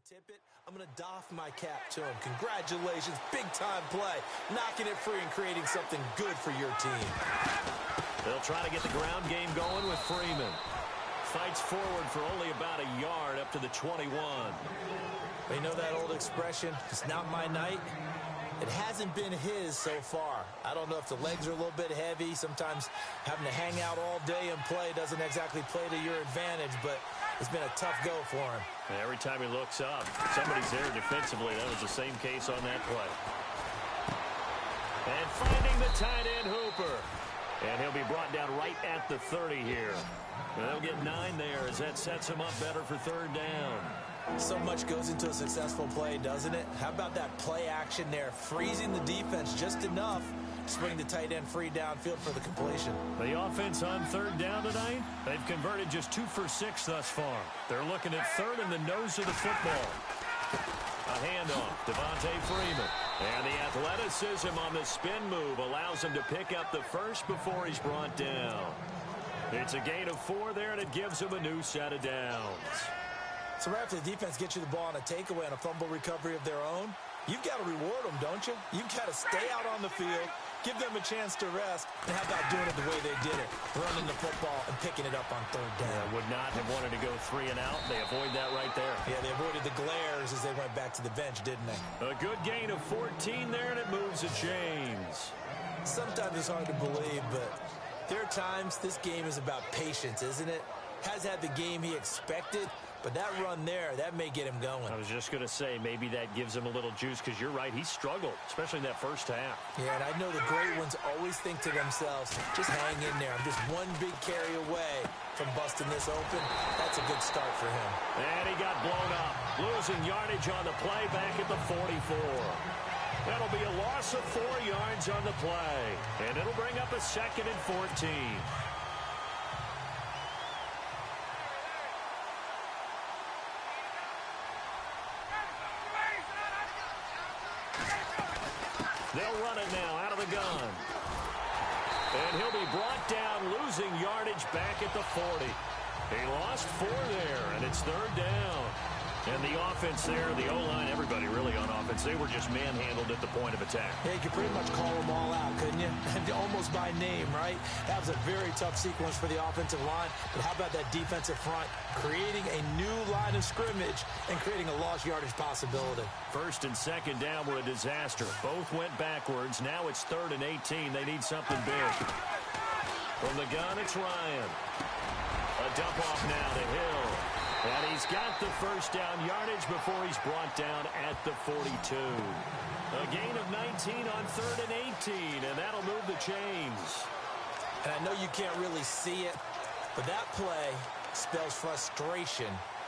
Tip it, I'm going to doff my cap to him. Congratulations, big-time play. Knocking it free and creating something good for your team. They'll try to get the ground game going with Freeman. Fights forward for only about a yard up to the 21. You know that old expression, it's not my night? It hasn't been his so far. I don't know if the legs are a little bit heavy. Sometimes having to hang out all day and play doesn't exactly play to your advantage, but it's been a tough go for him. Every time he looks up, somebody's there defensively. That was the same case on that play. And finding the tight end, Hooper. And he'll be brought down right at the 30 here. And they'll get 9 there as that sets him up better for 3rd down. So much goes into a successful play, doesn't it? How about that play action there, freezing the defense just enough to bring the tight end free downfield for the completion. The offense on 3rd down tonight, they've converted just 2 for 6 thus far. They're looking at 3rd in the nose of the football. A handoff, Devontae Freeman. And the athleticism on the spin move allows him to pick up the 1st before he's brought down. It's a gain of 4 there, and it gives him a new set of downs. So right after the defense gets you the ball on a takeaway and a fumble recovery of their own, you've got to reward them, don't you? You've got to stay out on the field, Give them a chance to rest. And how about doing it the way they did it? Running the football and picking it up on third down. Yeah, would not have wanted to go 3 and out. They avoid that right there. Yeah, they avoided the glares as they went back to the bench, didn't they? A good gain of 14 there, and it moves the chains. Sometimes it's hard to believe, but there are times this game is about patience, isn't it? Has had the game he expected, but that run there, that may get him going. I was just going to say, maybe that gives him a little juice, because you're right, he struggled, especially in that first half. Yeah, and I know the great ones always think to themselves, just hang in there. I'm just one big carry away from busting this open. That's a good start for him. And he got blown up, losing yardage on the play back at the 44. That'll be a loss of 4 yards on the play, and it'll bring up a 2nd and 14. They'll run it now out of the gun. And he'll be brought down, losing yardage back at the 40. He lost 4 there, and it's 3rd down. And the offense there, the O-line, everybody really on offense, they were just manhandled at the point of attack. Yeah, you could pretty much call them all out, couldn't you? Almost by name, right? That was a very tough sequence for the offensive line. But how about that defensive front creating a new line of scrimmage and creating a lost yardage possibility? 1st and 2nd down were a disaster. Both went backwards. Now it's 3rd and 18. They need something big. From the gun, it's Ryan. A dump off now to Hill. And he's got the 1st down yardage before he's brought down at the 42. A gain of 19 on 3rd and 18, and that'll move the chains. And I know you can't really see it, but that play spells frustration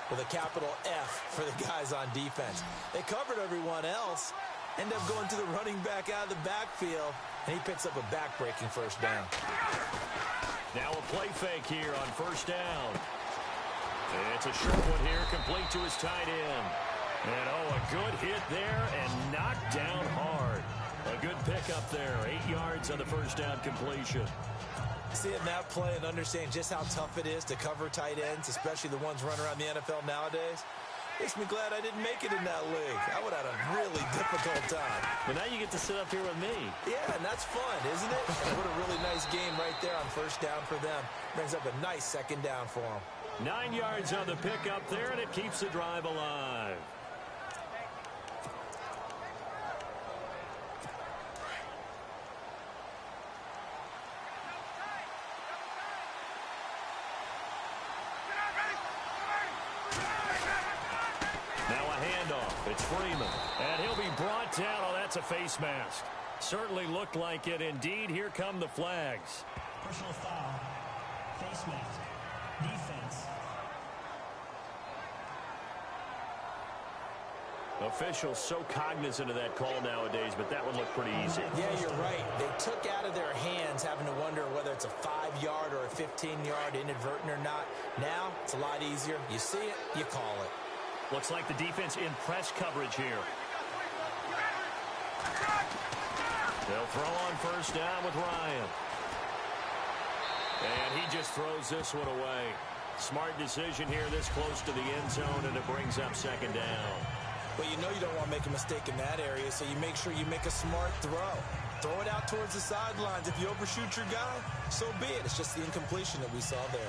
with a capital F for the guys on defense. They covered everyone else, end up going to the running back out of the backfield, and he picks up a back-breaking 1st down. Now a play fake here on 1st down. It's a short one here, complete to his tight end. And, oh, a good hit there and knocked down hard. A good pickup there, 8 yards on the 1st down completion. Seeing that play and understand just how tough it is to cover tight ends, especially the ones running around the NFL nowadays, makes me glad I didn't make it in that league. I would have had a really difficult time. But now you get to sit up here with me. Yeah, and that's fun, isn't it? And what a really nice game right there on 1st down for them. Brings up a nice 2nd down for them. 9 yards on the pickup there, and it keeps the drive alive. Now a handoff. It's Freeman. And he'll be brought down. Oh, that's a face mask. Certainly looked like it. Indeed, here come the flags. Personal foul. Face mask. Defense. Officials so cognizant of that call nowadays, but that one looked pretty easy. Yeah, you're right. They took out of their hands having to wonder whether it's a 5-yard or a 15-yard inadvertent or not. Now, it's a lot easier. You see it, you call it. Looks like the defense in press coverage here. They'll throw on 1st down with Ryan. And he just throws this one away. Smart decision here this close to the end zone, and it brings up 2nd down. Well, you know you don't want to make a mistake in that area, so you make sure you make a smart throw. Throw it out towards the sidelines. If you overshoot your guy, so be it. It's just the incompletion that we saw there.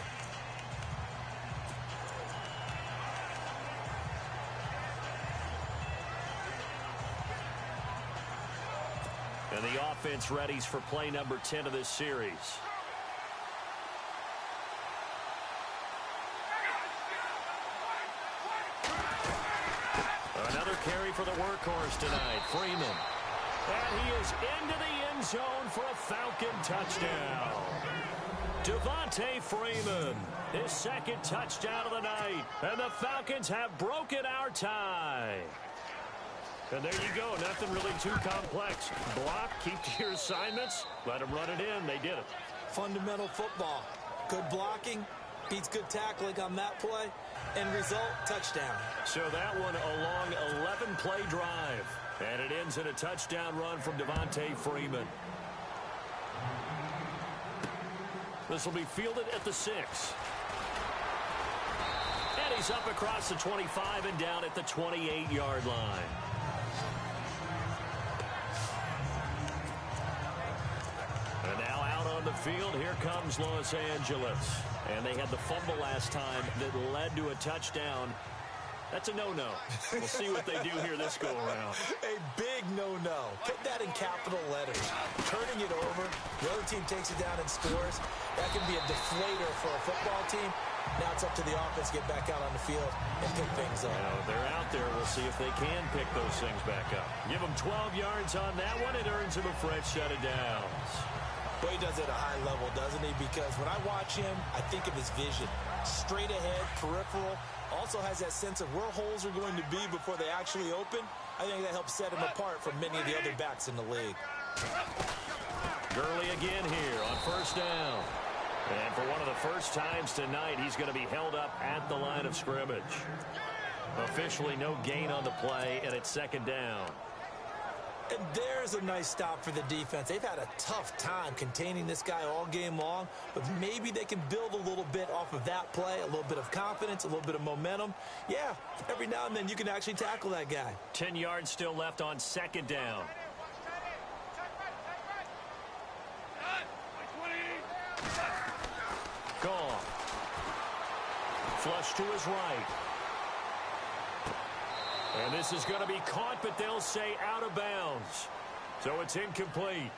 And the offense readies for play number 10 of this series. Another carry for the workhorse tonight, Freeman. And he is into the end zone for a Falcon touchdown. Devontae Freeman, his 2nd touchdown of the night. And the Falcons have broken our tie. And there you go, nothing really too complex. Block, keep to your assignments, let them run it in. They did it. Fundamental football. Good blocking, beats good tackling on that play, and result, touchdown. So that one a long 11-play drive. And it ends in a touchdown run from Devontae Freeman. This will be fielded at the 6. And he's up across the 25 and down at the 28-yard line. on the field. Here comes Los Angeles. And they had the fumble last time that led to a touchdown. That's a no-no. We'll see what they do here this go-around. A big no-no. Put that in capital letters. Turning it over, the other team takes it down and scores. That can be a deflator for a football team. Now it's up to the offense to get back out on the field and pick things up. They're out there. We'll see if they can pick those things back up. Give them 12 yards on that one. It earns him a fresh set of downs. But he does it at a high level, doesn't he? Because when I watch him, I think of his vision. Straight ahead, peripheral. Also has that sense of where holes are going to be before they actually open. I think that helps set him apart from many of the other backs in the league. Gurley again here on first down. And for one of the first times tonight, he's going to be held up at the line of scrimmage. Officially no gain on the play, and it's second down. And there's a nice stop for the defense. They've had a tough time containing this guy all game long, but maybe they can build a little bit off of that play, a little bit of confidence, a little bit of momentum. Yeah, every now and then you can actually tackle that guy. 10 yards still left on second down. Gone. Flush to his right. And this is going to be caught, but they'll say out of bounds. So it's incomplete.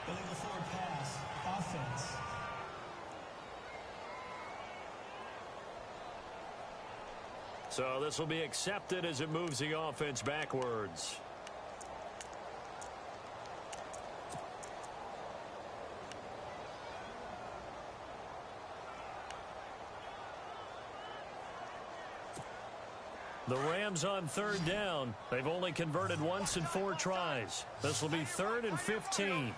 Illegal forward pass. Offense. So this will be accepted as it moves the offense backwards. The Rams on third down. They've only converted once in 4 tries. This will be 3rd and 15.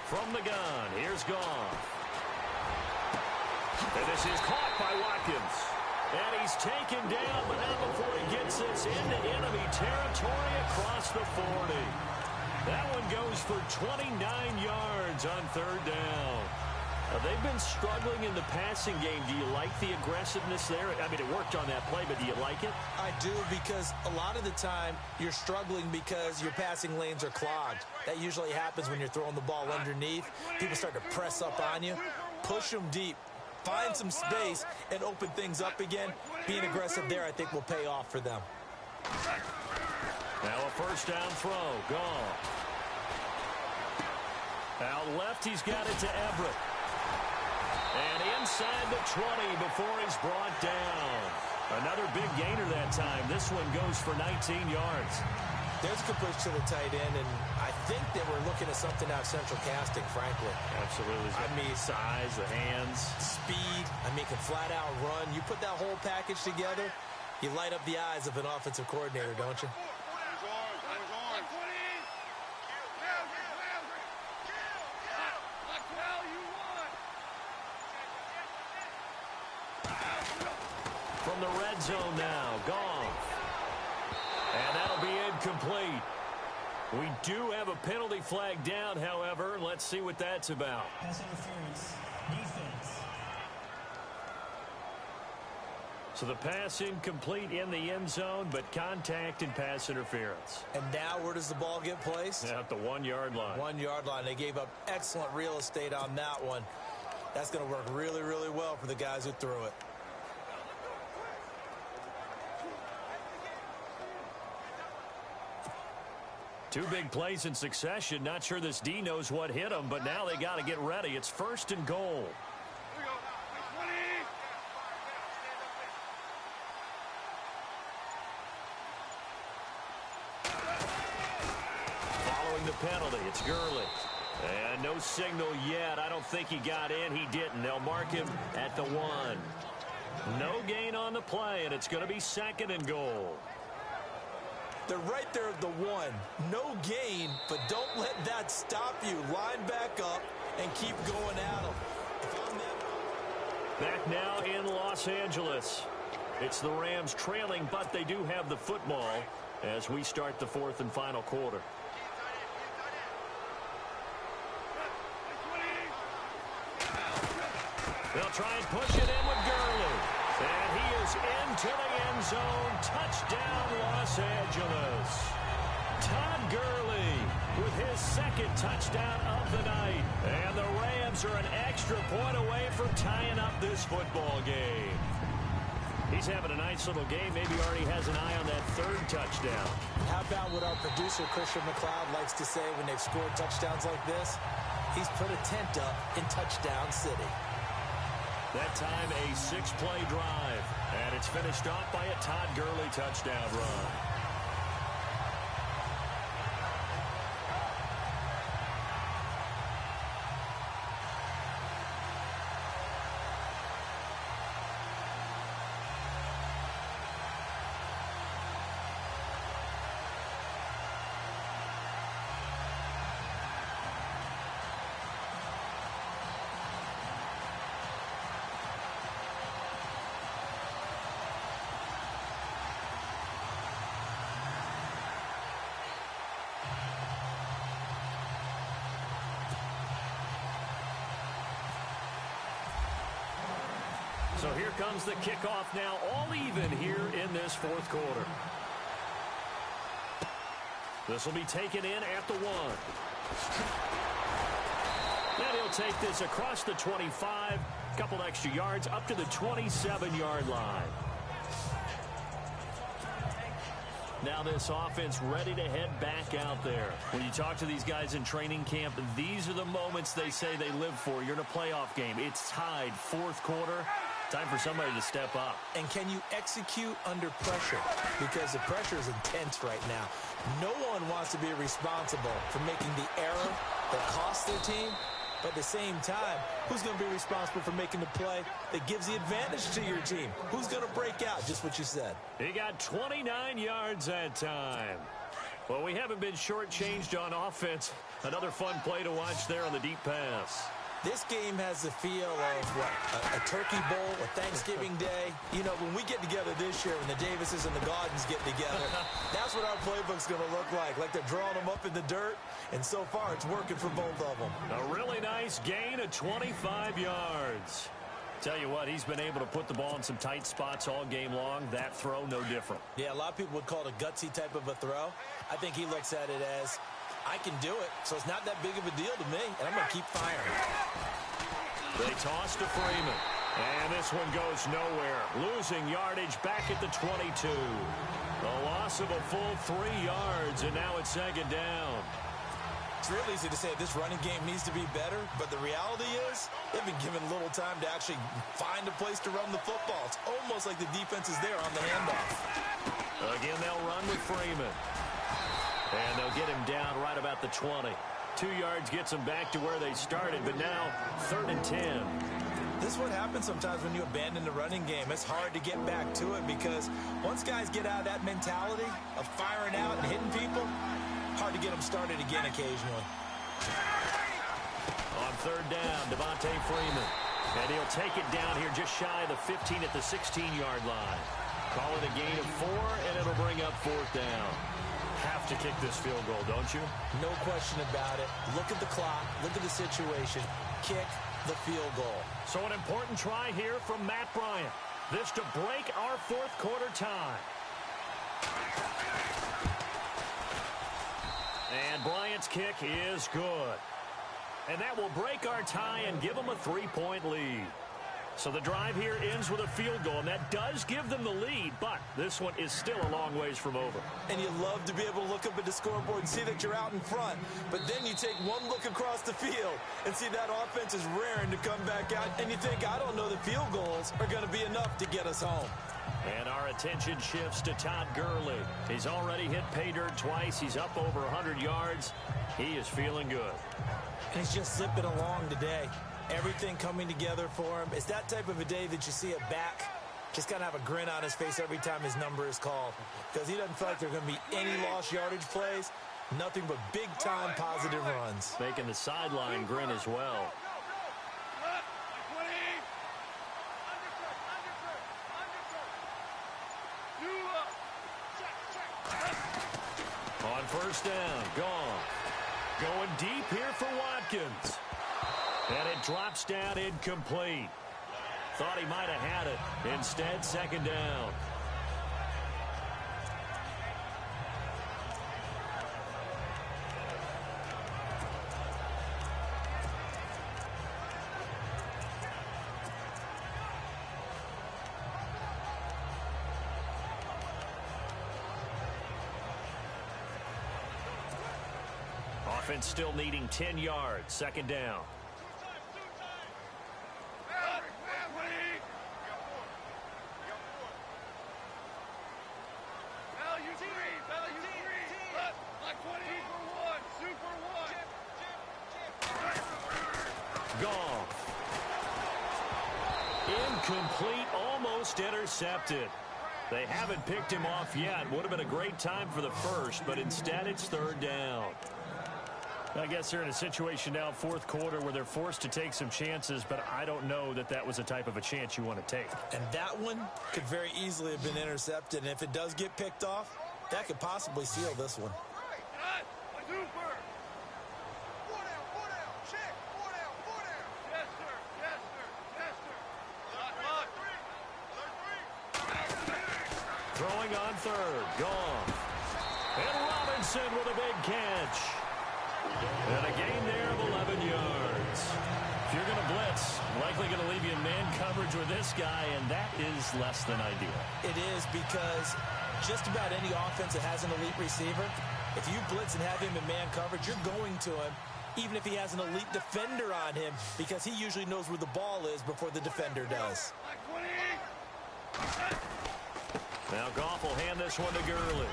From the gun, here's Goff. And this is caught by Watkins. And he's taken down, but not before he gets this into enemy territory across the 40. That one goes for 29 yards on third down. They've been struggling in the passing game. Do you like the aggressiveness there? I mean, it worked on that play, but do you like it? I do, because a lot of the time you're struggling because your passing lanes are clogged. That usually happens when you're throwing the ball underneath. People start to press up on you. Push them deep. Find some space and open things up again. Being aggressive there, I think, will pay off for them. Now a first down throw. Gone. Out left, he's got it to Everett. And inside the 20 before he's brought down. Another big gainer that time. This one goes for 19 yards. There's a good push to the tight end, and I think that we're looking at something out of central casting, frankly. Absolutely. I mean, size, the hands. Speed. I mean, can flat out run. You put that whole package together, you light up the eyes of an offensive coordinator, don't you? From the red zone now, Goff. And that'll be incomplete. We do have a penalty flag down, however. Let's see what that's about. Pass interference. Defense. So the pass incomplete in the end zone, but contact and pass interference. And now where does the ball get placed? At the 1-yard line. 1-yard line. They gave up excellent real estate on that one. That's going to work really, really well for the guys who threw it. Two big plays in succession. Not sure this D knows what hit him, but now they got to get ready. It's 1st and goal. Following the penalty, it's Gurley. And no signal yet. I don't think he got in. He didn't. They'll mark him at the 1. No gain on the play, and it's going to be 2nd and goal. They're right there at the 1. No gain, but don't let that stop you. Line back up and keep going at them. Back now in Los Angeles. It's the Rams trailing, but they do have the football as we start the 4th and final quarter. They'll try and push it in with Gurley. And he goes into the end zone. Touchdown, Los Angeles. Todd Gurley with his second touchdown of the night. And the Rams are an extra point away from tying up this football game. He's having a nice little game. Maybe already has an eye on that third touchdown. How about what our producer, Christian McLeod, likes to say when they've scored touchdowns like this? He's put a tent up in Touchdown City. That time, a 6-play drive. And it's finished off by a Todd Gurley touchdown run. So here comes the kickoff now, all even here in this fourth quarter. This will be taken in at the 1. And he'll take this across the 25, couple extra yards up to the 27-yard line. Now this offense ready to head back out there. When you talk to these guys in training camp, these are the moments they say they live for. You're in a playoff game. It's tied, fourth quarter. Time for somebody to step up. And can you execute under pressure? Because the pressure is intense right now. No one wants to be responsible for making the error that costs their team. But at the same time, who's going to be responsible for making the play that gives the advantage to your team? Who's going to break out? Just what you said. He got 29 yards that time. Well, we haven't been shortchanged on offense. Another fun play to watch there on the deep pass. This game has the feel of, what, a turkey bowl, a Thanksgiving day. You know, when we get together this year, when the Davises and the Gardens get together, that's what our playbook's going to look like they're drawing them up in the dirt, and so far it's working for both of them. A really nice gain of 25 yards. Tell you what, he's been able to put the ball in some tight spots all game long. That throw, no different. Yeah, a lot of people would call it a gutsy type of a throw. I think he looks at it as, I can do it, so it's not that big of a deal to me, and I'm going to keep firing. They toss to Freeman, and this one goes nowhere. Losing yardage back at the 22. The loss of a full 3 yards, and now it's second down. It's real easy to say this running game needs to be better, but the reality is they've been given little time to actually find a place to run the football. It's almost like the defense is there on the handoff. Again, they'll run with Freeman. And they'll get him down right about the 20. 2 yards gets them back to where they started, but now 3rd and 10. This is what happens sometimes when you abandon the running game. It's hard to get back to it because once guys get out of that mentality of firing out and hitting people, hard to get them started again occasionally. On 3rd down, Devontae Freeman. And he'll take it down here just shy of the 15 at the 16-yard line. Call it a gain of 4, and it'll bring up 4th down. Have to kick this field goal, don't you? No question about it. Look at the clock. Look at the situation. Kick the field goal. So an important try here from Matt Bryant. This to break our fourth quarter tie. And Bryant's kick is good. And that will break our tie and give them a 3-point lead. So the drive here ends with a field goal, and that does give them the lead, but this one is still a long ways from over. And you love to be able to look up at the scoreboard and see that you're out in front, but then you take one look across the field and see that offense is raring to come back out, and you think, I don't know, the field goals are going to be enough to get us home. And our attention shifts to Todd Gurley. He's already hit pay dirt twice. He's up over 100 yards. He is feeling good. And he's just slipping along today. Everything coming together for him. It's that type of a day that you see a back just kind of have a grin on his face every time his number is called. Because he doesn't feel like there are going to be any lost yardage plays. Nothing but big-time positive runs. Making the sideline grin as well. On 1st down, gone. Going deep here for Watkins. And it drops down incomplete. Thought he might have had it. Instead, second down. Offense still needing 10 yards. Second down. Gone. Incomplete, almost intercepted. They haven't picked him off yet. Would have been a great time for the first, but instead it's third down. I guess they're in a situation now, fourth quarter, where they're forced to take some chances, but I don't know that that was the type of a chance you want to take. And that one could very easily have been intercepted, and if it does get picked off, that could possibly seal this one. Throwing on third, gone. And Robinson with a big catch. And a gain there of 11 yards. If you're going to blitz, likely going to leave you in man coverage with this guy, and that is less than ideal. It is, because just about any offense that has an elite receiver, if you blitz and have him in man coverage, you're going to him, even if he has an elite defender on him, because he usually knows where the ball is before the defender does. Now Goff will hand this one to Gurley.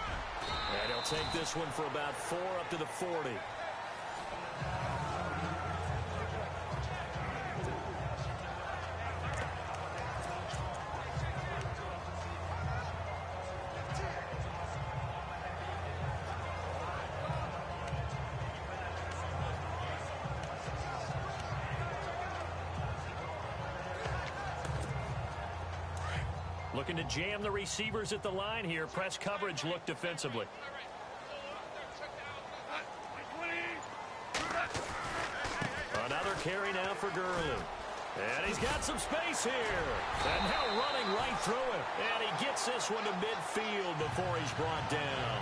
And he'll take this one for about 4 up to the 40. Looking to jam the receivers at the line here. Press coverage look defensively. Another carry now for Gurley. And he's got some space here. And now running right through it. And he gets this one to midfield before he's brought down.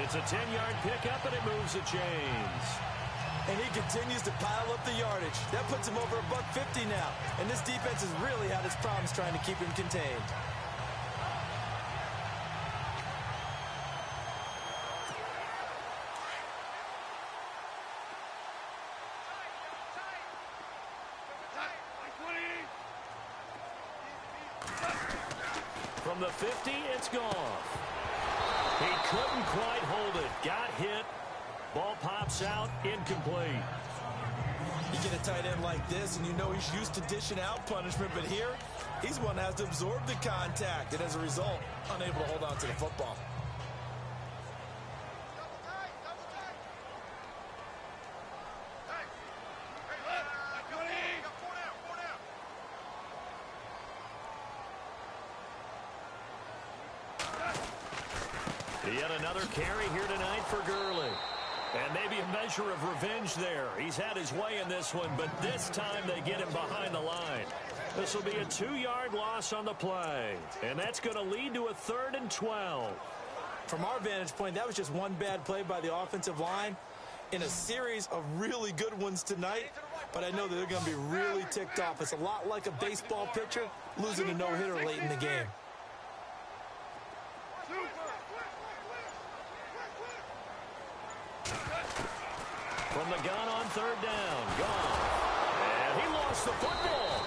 It's a 10-yard pickup, and it moves the chains. And he continues to pile up the yardage. That puts him over $150 now. And this defense has really had its problems trying to keep him contained. From the 50, it's gone. He couldn't quite hold it. Got hit. Ball pops out, incomplete. You get a tight end like this, and you know he's used to dishing out punishment, but here, he's one that has to absorb the contact, and as a result, unable to hold on to the football. Yet another carry here tonight for Gurley. And maybe a measure of revenge there. He's had his way in this one, but this time they get him behind the line. This will be a 2-yard loss on the play. And that's going to lead to a 3rd and 12. From our vantage point, that was just one bad play by the offensive line in a series of really good ones tonight. But I know that they're going to be really ticked off. It's a lot like a baseball pitcher losing a no-hitter late in the game. From the gun on 3rd down. Gone. And he lost the football.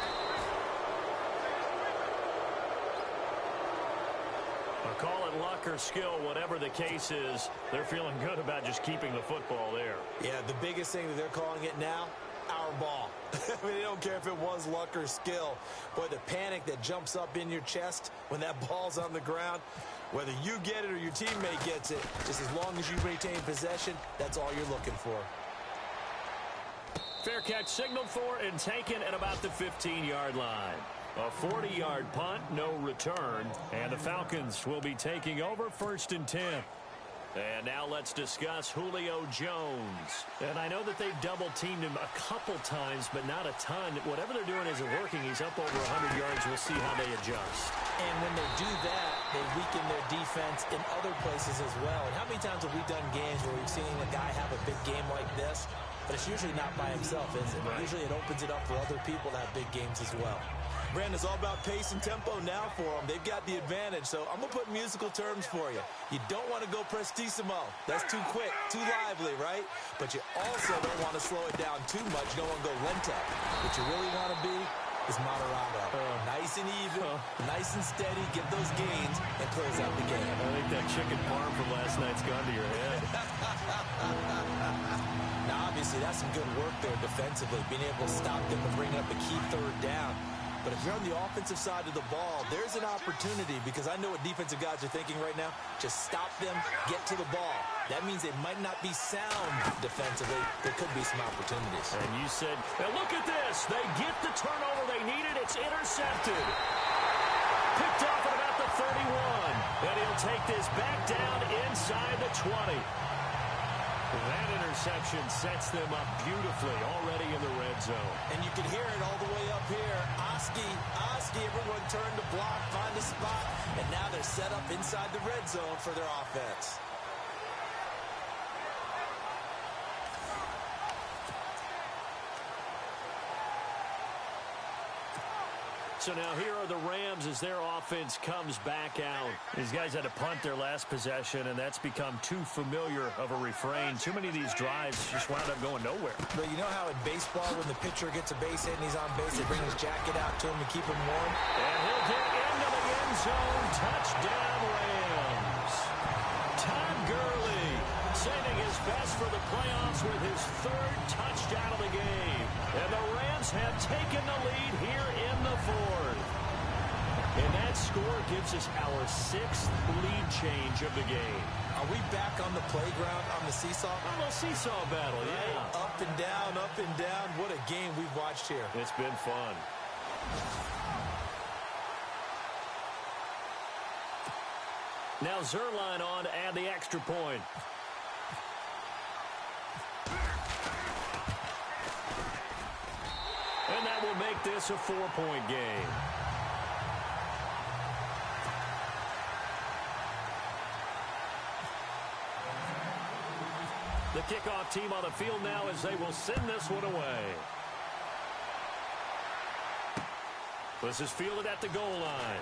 I'll call it luck or skill, whatever the case is. They're feeling good about just keeping the football there. Yeah, the biggest thing that they're calling it now, our ball. I mean, they don't care if it was luck or skill. Boy, the panic that jumps up in your chest when that ball's on the ground, whether you get it or your teammate gets it, just as long as you retain possession, that's all you're looking for. Fair catch signaled for and taken at about the 15-yard line. A 40-yard punt, no return, and the Falcons will be taking over 1st and 10. And now let's discuss Julio Jones. And I know that they've double-teamed him a couple times, but not a ton. Whatever they're doing isn't working. He's up over 100 yards. We'll see how they adjust. And when they do that, they weaken their defense in other places as well. And how many times have we done games where we've seen a guy have a big game like this, but it's usually not by himself, is it? Right. Usually it opens it up for other people to have big games as well. Brandon, it's all about pace and tempo now for them. They've got the advantage, so I'm going to put musical terms for you. You don't want to go prestissimo. That's too quick, too lively, right? But you also don't want to slow it down too much. You don't want to go lento. What you really want to be is moderado. Nice and even, nice and steady, get those gains, and close out the game. I think that chicken parm from last night's gone to your head. Now, obviously, that's some good work there defensively, being able to stop them and bring up a key third down. But if you're on the offensive side of the ball, there's an opportunity, because I know what defensive guys are thinking right now. Just stop them, get to the ball. That means they might not be sound defensively. There could be some opportunities. And you said, now look at this. They get the turnover they needed. It's intercepted. Picked off at about the 31. And he'll take this back down inside the 20. That interception sets them up beautifully already in the red zone. And you can hear it all the way up here. Oski, everyone turned to block, find a spot, and now they're set up inside the red zone for their offense. So now here are the Rams as their offense comes back out. These guys had to punt their last possession, and that's become too familiar of a refrain. Too many of these drives just wound up going nowhere. But you know how in baseball, when the pitcher gets a base hit and he's on base, they bring his jacket out to him to keep him warm? And he'll get into the end zone. Touchdown, Rams. Todd Gurley saving his best for the playoffs with his third touchdown of the game. And the Rams have taken the lead here in the fourth. And that score gives us our 6th lead change of the game. Are we back on the playground on the seesaw? A little seesaw battle, yeah. Up and down, up and down. What a game we've watched here. It's been fun. Now Zerline on to add the extra point. And that will make this a 4-point game. The kickoff team on the field now as they will send this one away. This is fielded at the goal line.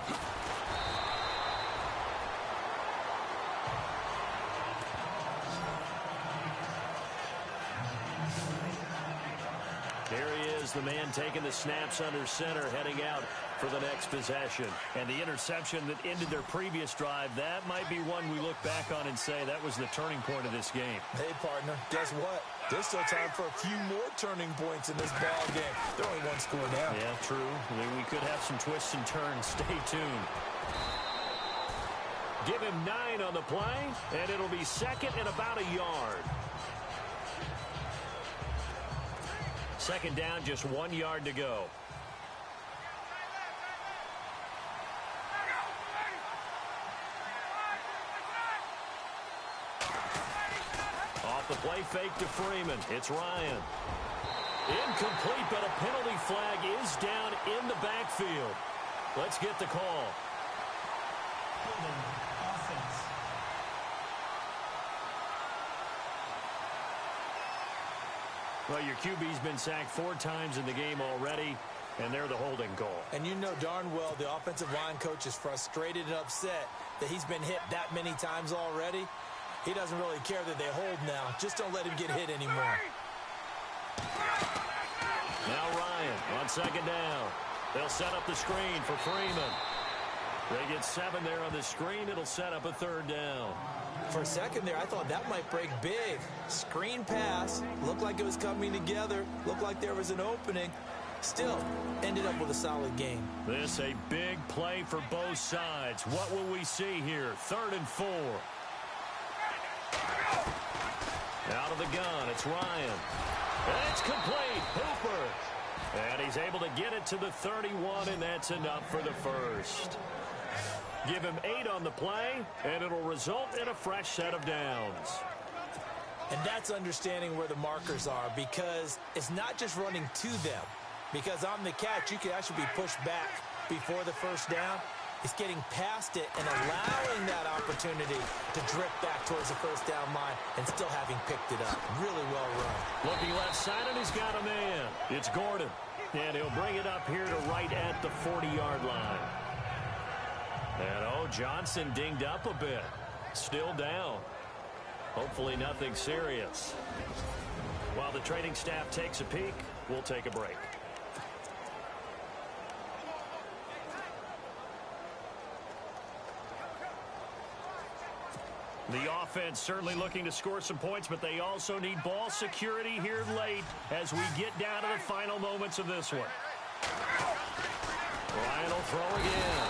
Here he is, the man taking the snaps under center, heading out for the next possession. And the interception that ended their previous drive, that might be one we look back on and say that was the turning point of this game. Hey, partner, guess what? There's still time for a few more turning points in this ball game. They're only one score down. Yeah, true. We could have some twists and turns. Stay tuned. Give him 9 on the play, and it'll be second and about a yard. Second down, just 1 yard to go. Off the play fake to Freeman. It's Ryan. Incomplete, but a penalty flag is down in the backfield. Let's get the call. Offense. Well, your QB's been sacked 4 times in the game already, and they're the holding call. And you know darn well the offensive line coach is frustrated and upset that he's been hit that many times already. He doesn't really care that they hold now. Just don't let him get hit anymore. Now Ryan on second down. They'll set up the screen for Freeman. They get 7 there on the screen. It'll set up a third down. For a second there, I thought that might break big. Screen pass. Looked like it was coming together. Looked like there was an opening. Still, ended up with a solid game. This a big play for both sides. What will we see here? 3rd and 4. Out of the gun, it's Ryan. And it's complete. Hooper. And he's able to get it to the 31, and that's enough for the first. Give him 8 on the play, and it'll result in a fresh set of downs. And that's understanding where the markers are, because it's not just running to them. Because on the catch, you can actually be pushed back before the first down. It's getting past it and allowing that opportunity to drift back towards the first down line and still having picked it up. Really well run. Looking left side, and he's got a man. It's Gordon. And he'll bring it up here to right at the 40-yard line. And, Johnson dinged up a bit. Still down. Hopefully nothing serious. While the training staff takes a peek, we'll take a break. The offense certainly looking to score some points, but they also need ball security here late as we get down to the final moments of this one. Ryan will throw again.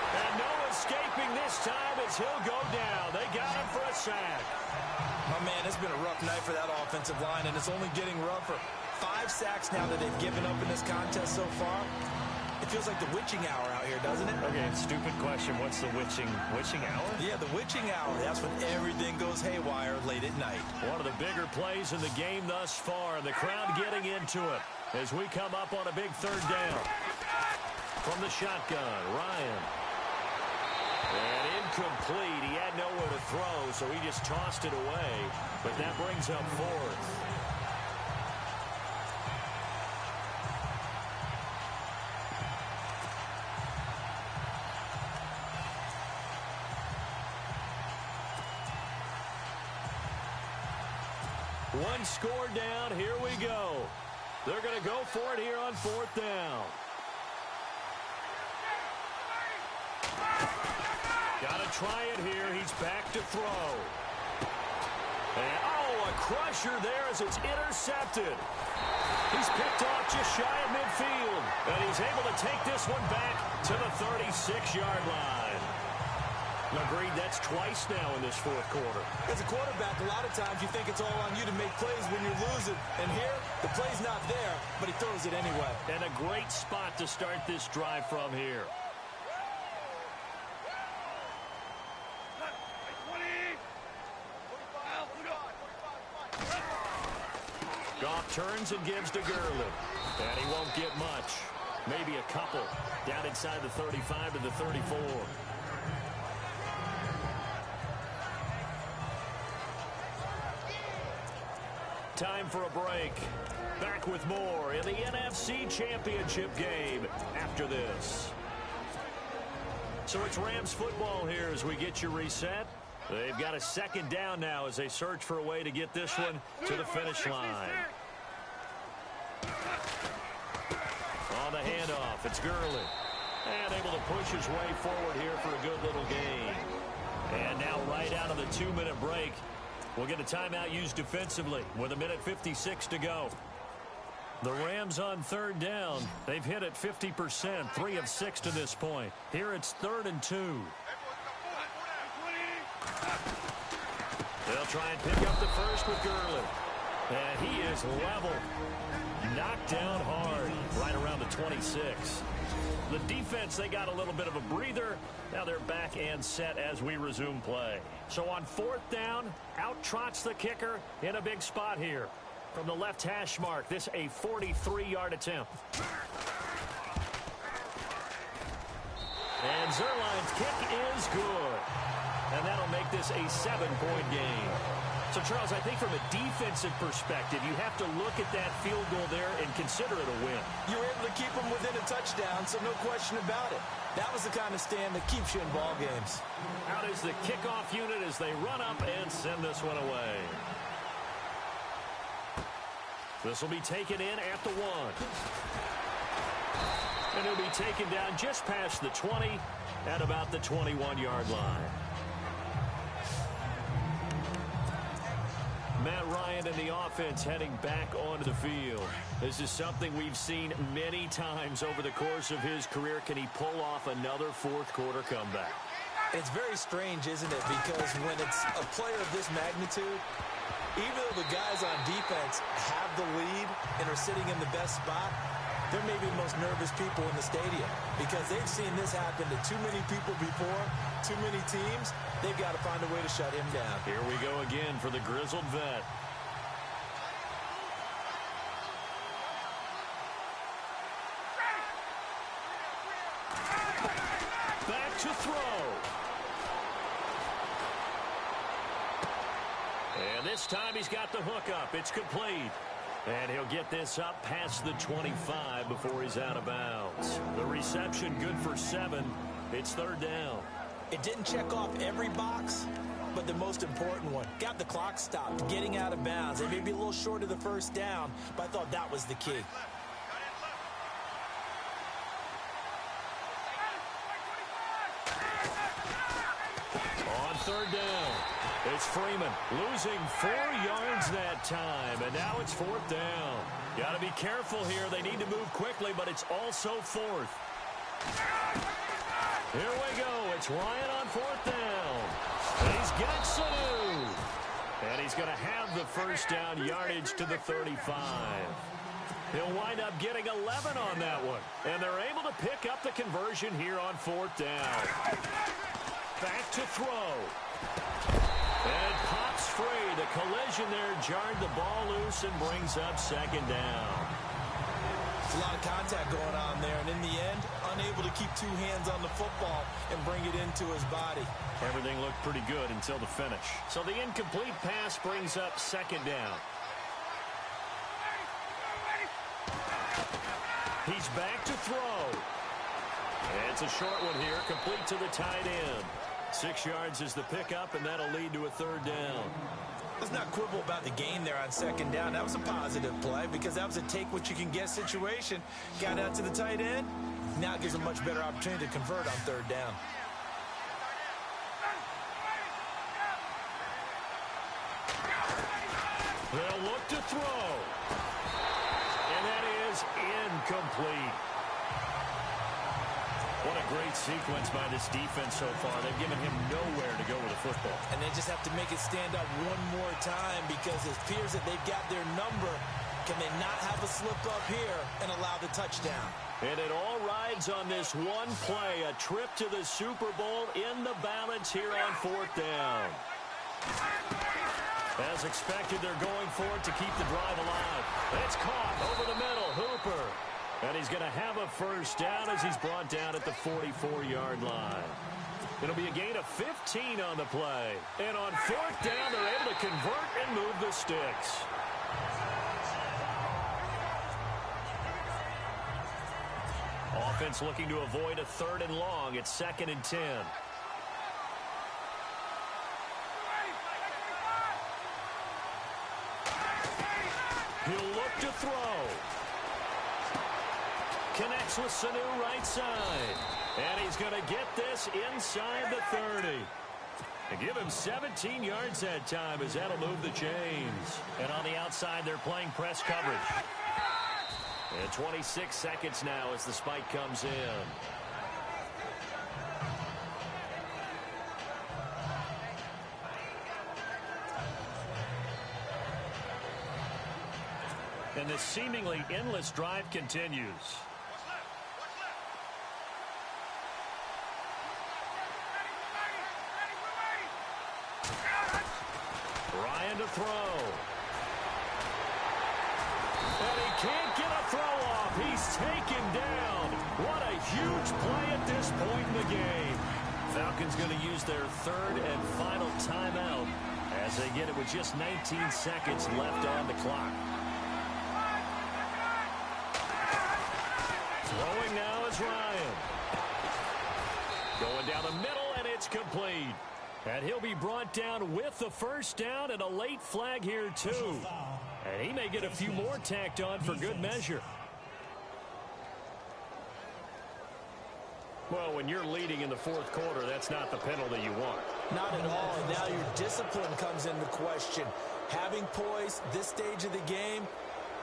And no escaping this time as he'll go down. They got him for a sack. My man, it's been a rough night for that offensive line, and it's only getting rougher. 5 sacks now that they've given up in this contest so far. It feels like the witching hour out here, doesn't it? Okay, stupid question. What's the witching hour? Yeah, the witching hour. That's when everything goes haywire late at night. One of the bigger plays in the game thus far. The crowd getting into it as we come up on a big third down. From the shotgun, Ryan. And incomplete. He had nowhere to throw, so he just tossed it away. But that brings up 4th. One score down. Here we go. They're going to go for it here on 4th down. Got to try it here. He's back to throw. And, a crusher there as it's intercepted. He's picked off just shy of midfield. And he's able to take this one back to the 36-yard line. Agreed, that's twice now in this 4th quarter. As a quarterback, a lot of times you think it's all on you to make plays when you're losing. And here, the play's not there, but he throws it anyway. And a great spot to start this drive from here. Goff turns and gives to Gurley. And he won't get much. Maybe a couple. Down inside the 35 to the 34. Time for a break. Back with more in the NFC Championship game after this. So it's Rams football here as we get you reset. They've got a 2nd down now as they search for a way to get this one to the finish line. On the handoff, it's Gurley. And able to push his way forward here for a good little gain. And now right out of the 2-minute break, we'll get a timeout used defensively with 1:56 to go. The Rams on 3rd down. They've hit it 50%, 3 of 6 to this point. Here it's 3rd and 2. They'll try and pick up the first with Gurley. And he is level. Knocked down hard right around the 26. The defense, they got a little bit of a breather. Now they're back and set as we resume play. So on 4th down, out trots the kicker in a big spot here. From the left hash mark, this a 43-yard attempt. And Zerline's kick is good. And that'll make this a 7-point game. So, Charles, I think from a defensive perspective, you have to look at that field goal there and consider it a win. You were able to keep them within a touchdown, so no question about it. That was the kind of stand that keeps you in ball games. Out is the kickoff unit as they run up and send this one away. This will be taken in at the 1. And it'll be taken down just past the 20 at about the 21-yard line. Matt Ryan and the offense heading back onto the field. This is something we've seen many times over the course of his career. Can he pull off another 4th quarter comeback? It's very strange, isn't it? Because when it's a player of this magnitude, even though the guys on defense have the lead and are sitting in the best spot, they're maybe the most nervous people in the stadium because they've seen this happen to too many people before, too many teams. They've got to find a way to shut him down. Here we go again for the grizzled vet. Back to throw. And this time he's got the hook up. It's complete. And he'll get this up past the 25 before he's out of bounds. The reception good for 7. It's third down. It didn't check off every box, but the most important one. Got the clock stopped, getting out of bounds. They may be a little short of the first down, but I thought that was the key. On third down, it's Freeman losing 4 yards that time, and now it's fourth down. Got to be careful here. They need to move quickly, but it's also fourth. Here we go. It's Ryan on fourth down. And he's got Sanu. And he's going to have the first down yardage to the 35. He'll wind up getting 11 on that one. And they're able to pick up the conversion here on fourth down. Back to throw. And pops free. The collision there jarred the ball loose and brings up second down. There's a lot of contact going on there, and in the end, unable to keep 2 hands on the football and bring it into his body. Everything looked pretty good until the finish. So the incomplete pass brings up second down. He's back to throw. It's a short one here, complete to the tight end. 6 yards is the pickup, and that'll lead to a third down. Let's not quibble about the gain there on second down. That was a positive play because that was a take-what-you-can-get situation. Got out to the tight end. Now it gives a much better opportunity to convert on third down. They'll look to throw. And that is incomplete. What a great sequence by this defense so far. They've given him nowhere to go with the football. And they just have to make it stand up one more time because it appears that they've got their number. Can they not have a slip up here and allow the touchdown? And it all rides on this one play, a trip to the Super Bowl in the balance here on fourth down. As expected, they're going for it to keep the drive alive. It's caught over the middle. Hooper. And he's going to have a first down as he's brought down at the 44-yard line. It'll be a gain of 15 on the play. And on fourth down, they're able to convert and move the sticks. Offense looking to avoid a 3rd and long. It's 2nd and 10. He'll look to throw. Connects with Sanu right side. And he's going to get this inside the 30. And give him 17 yards that time as that'll move the chains. And on the outside, they're playing press coverage. And 26 seconds now as the spike comes in. And this seemingly endless drive continues. Ryan to throw. And he can't get a throw off. He's taken down. What a huge play at this point in the game. Falcons going to use their 3rd and final timeout as they get it with just 19 seconds left on the clock. Throwing now is Ryan. Going down the middle, and it's complete. And he'll be brought down with the first down and a late flag here, too. And he may get a few more tacked on for good measure. Well, when you're leading in the 4th quarter, that's not the penalty you want. Not at all. And now your discipline comes into question. Having poise this stage of the game,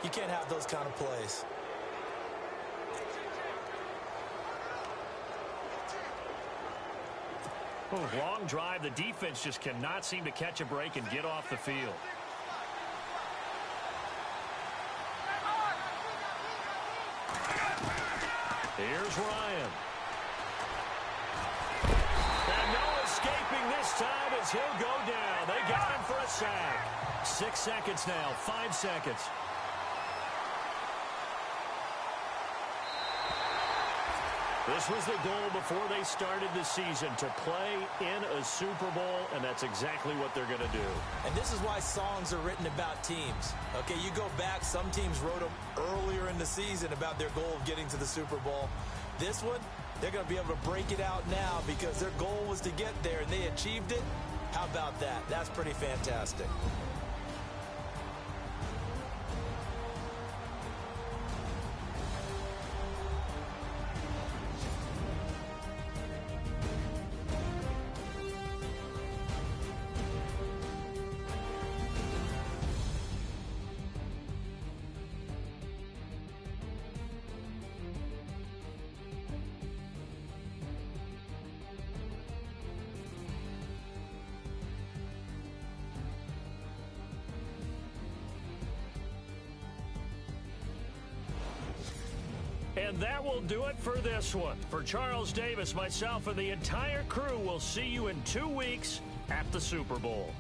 you can't have those kind of plays. Long drive. The defense just cannot seem to catch a break and get off the field. Here's Ryan. And no escaping this time as he'll go down. They got him for a sack. 6 seconds now, 5 seconds. This was the goal before they started the season, to play in a Super Bowl, and that's exactly what they're going to do. And this is why songs are written about teams. Okay, you go back, some teams wrote them earlier in the season about their goal of getting to the Super Bowl. This one, they're going to be able to break it out now because their goal was to get there, and they achieved it. How about that? That's pretty fantastic. And that will do it for this one. For Charles Davis, myself, and the entire crew, we'll see you in 2 weeks at the Super Bowl.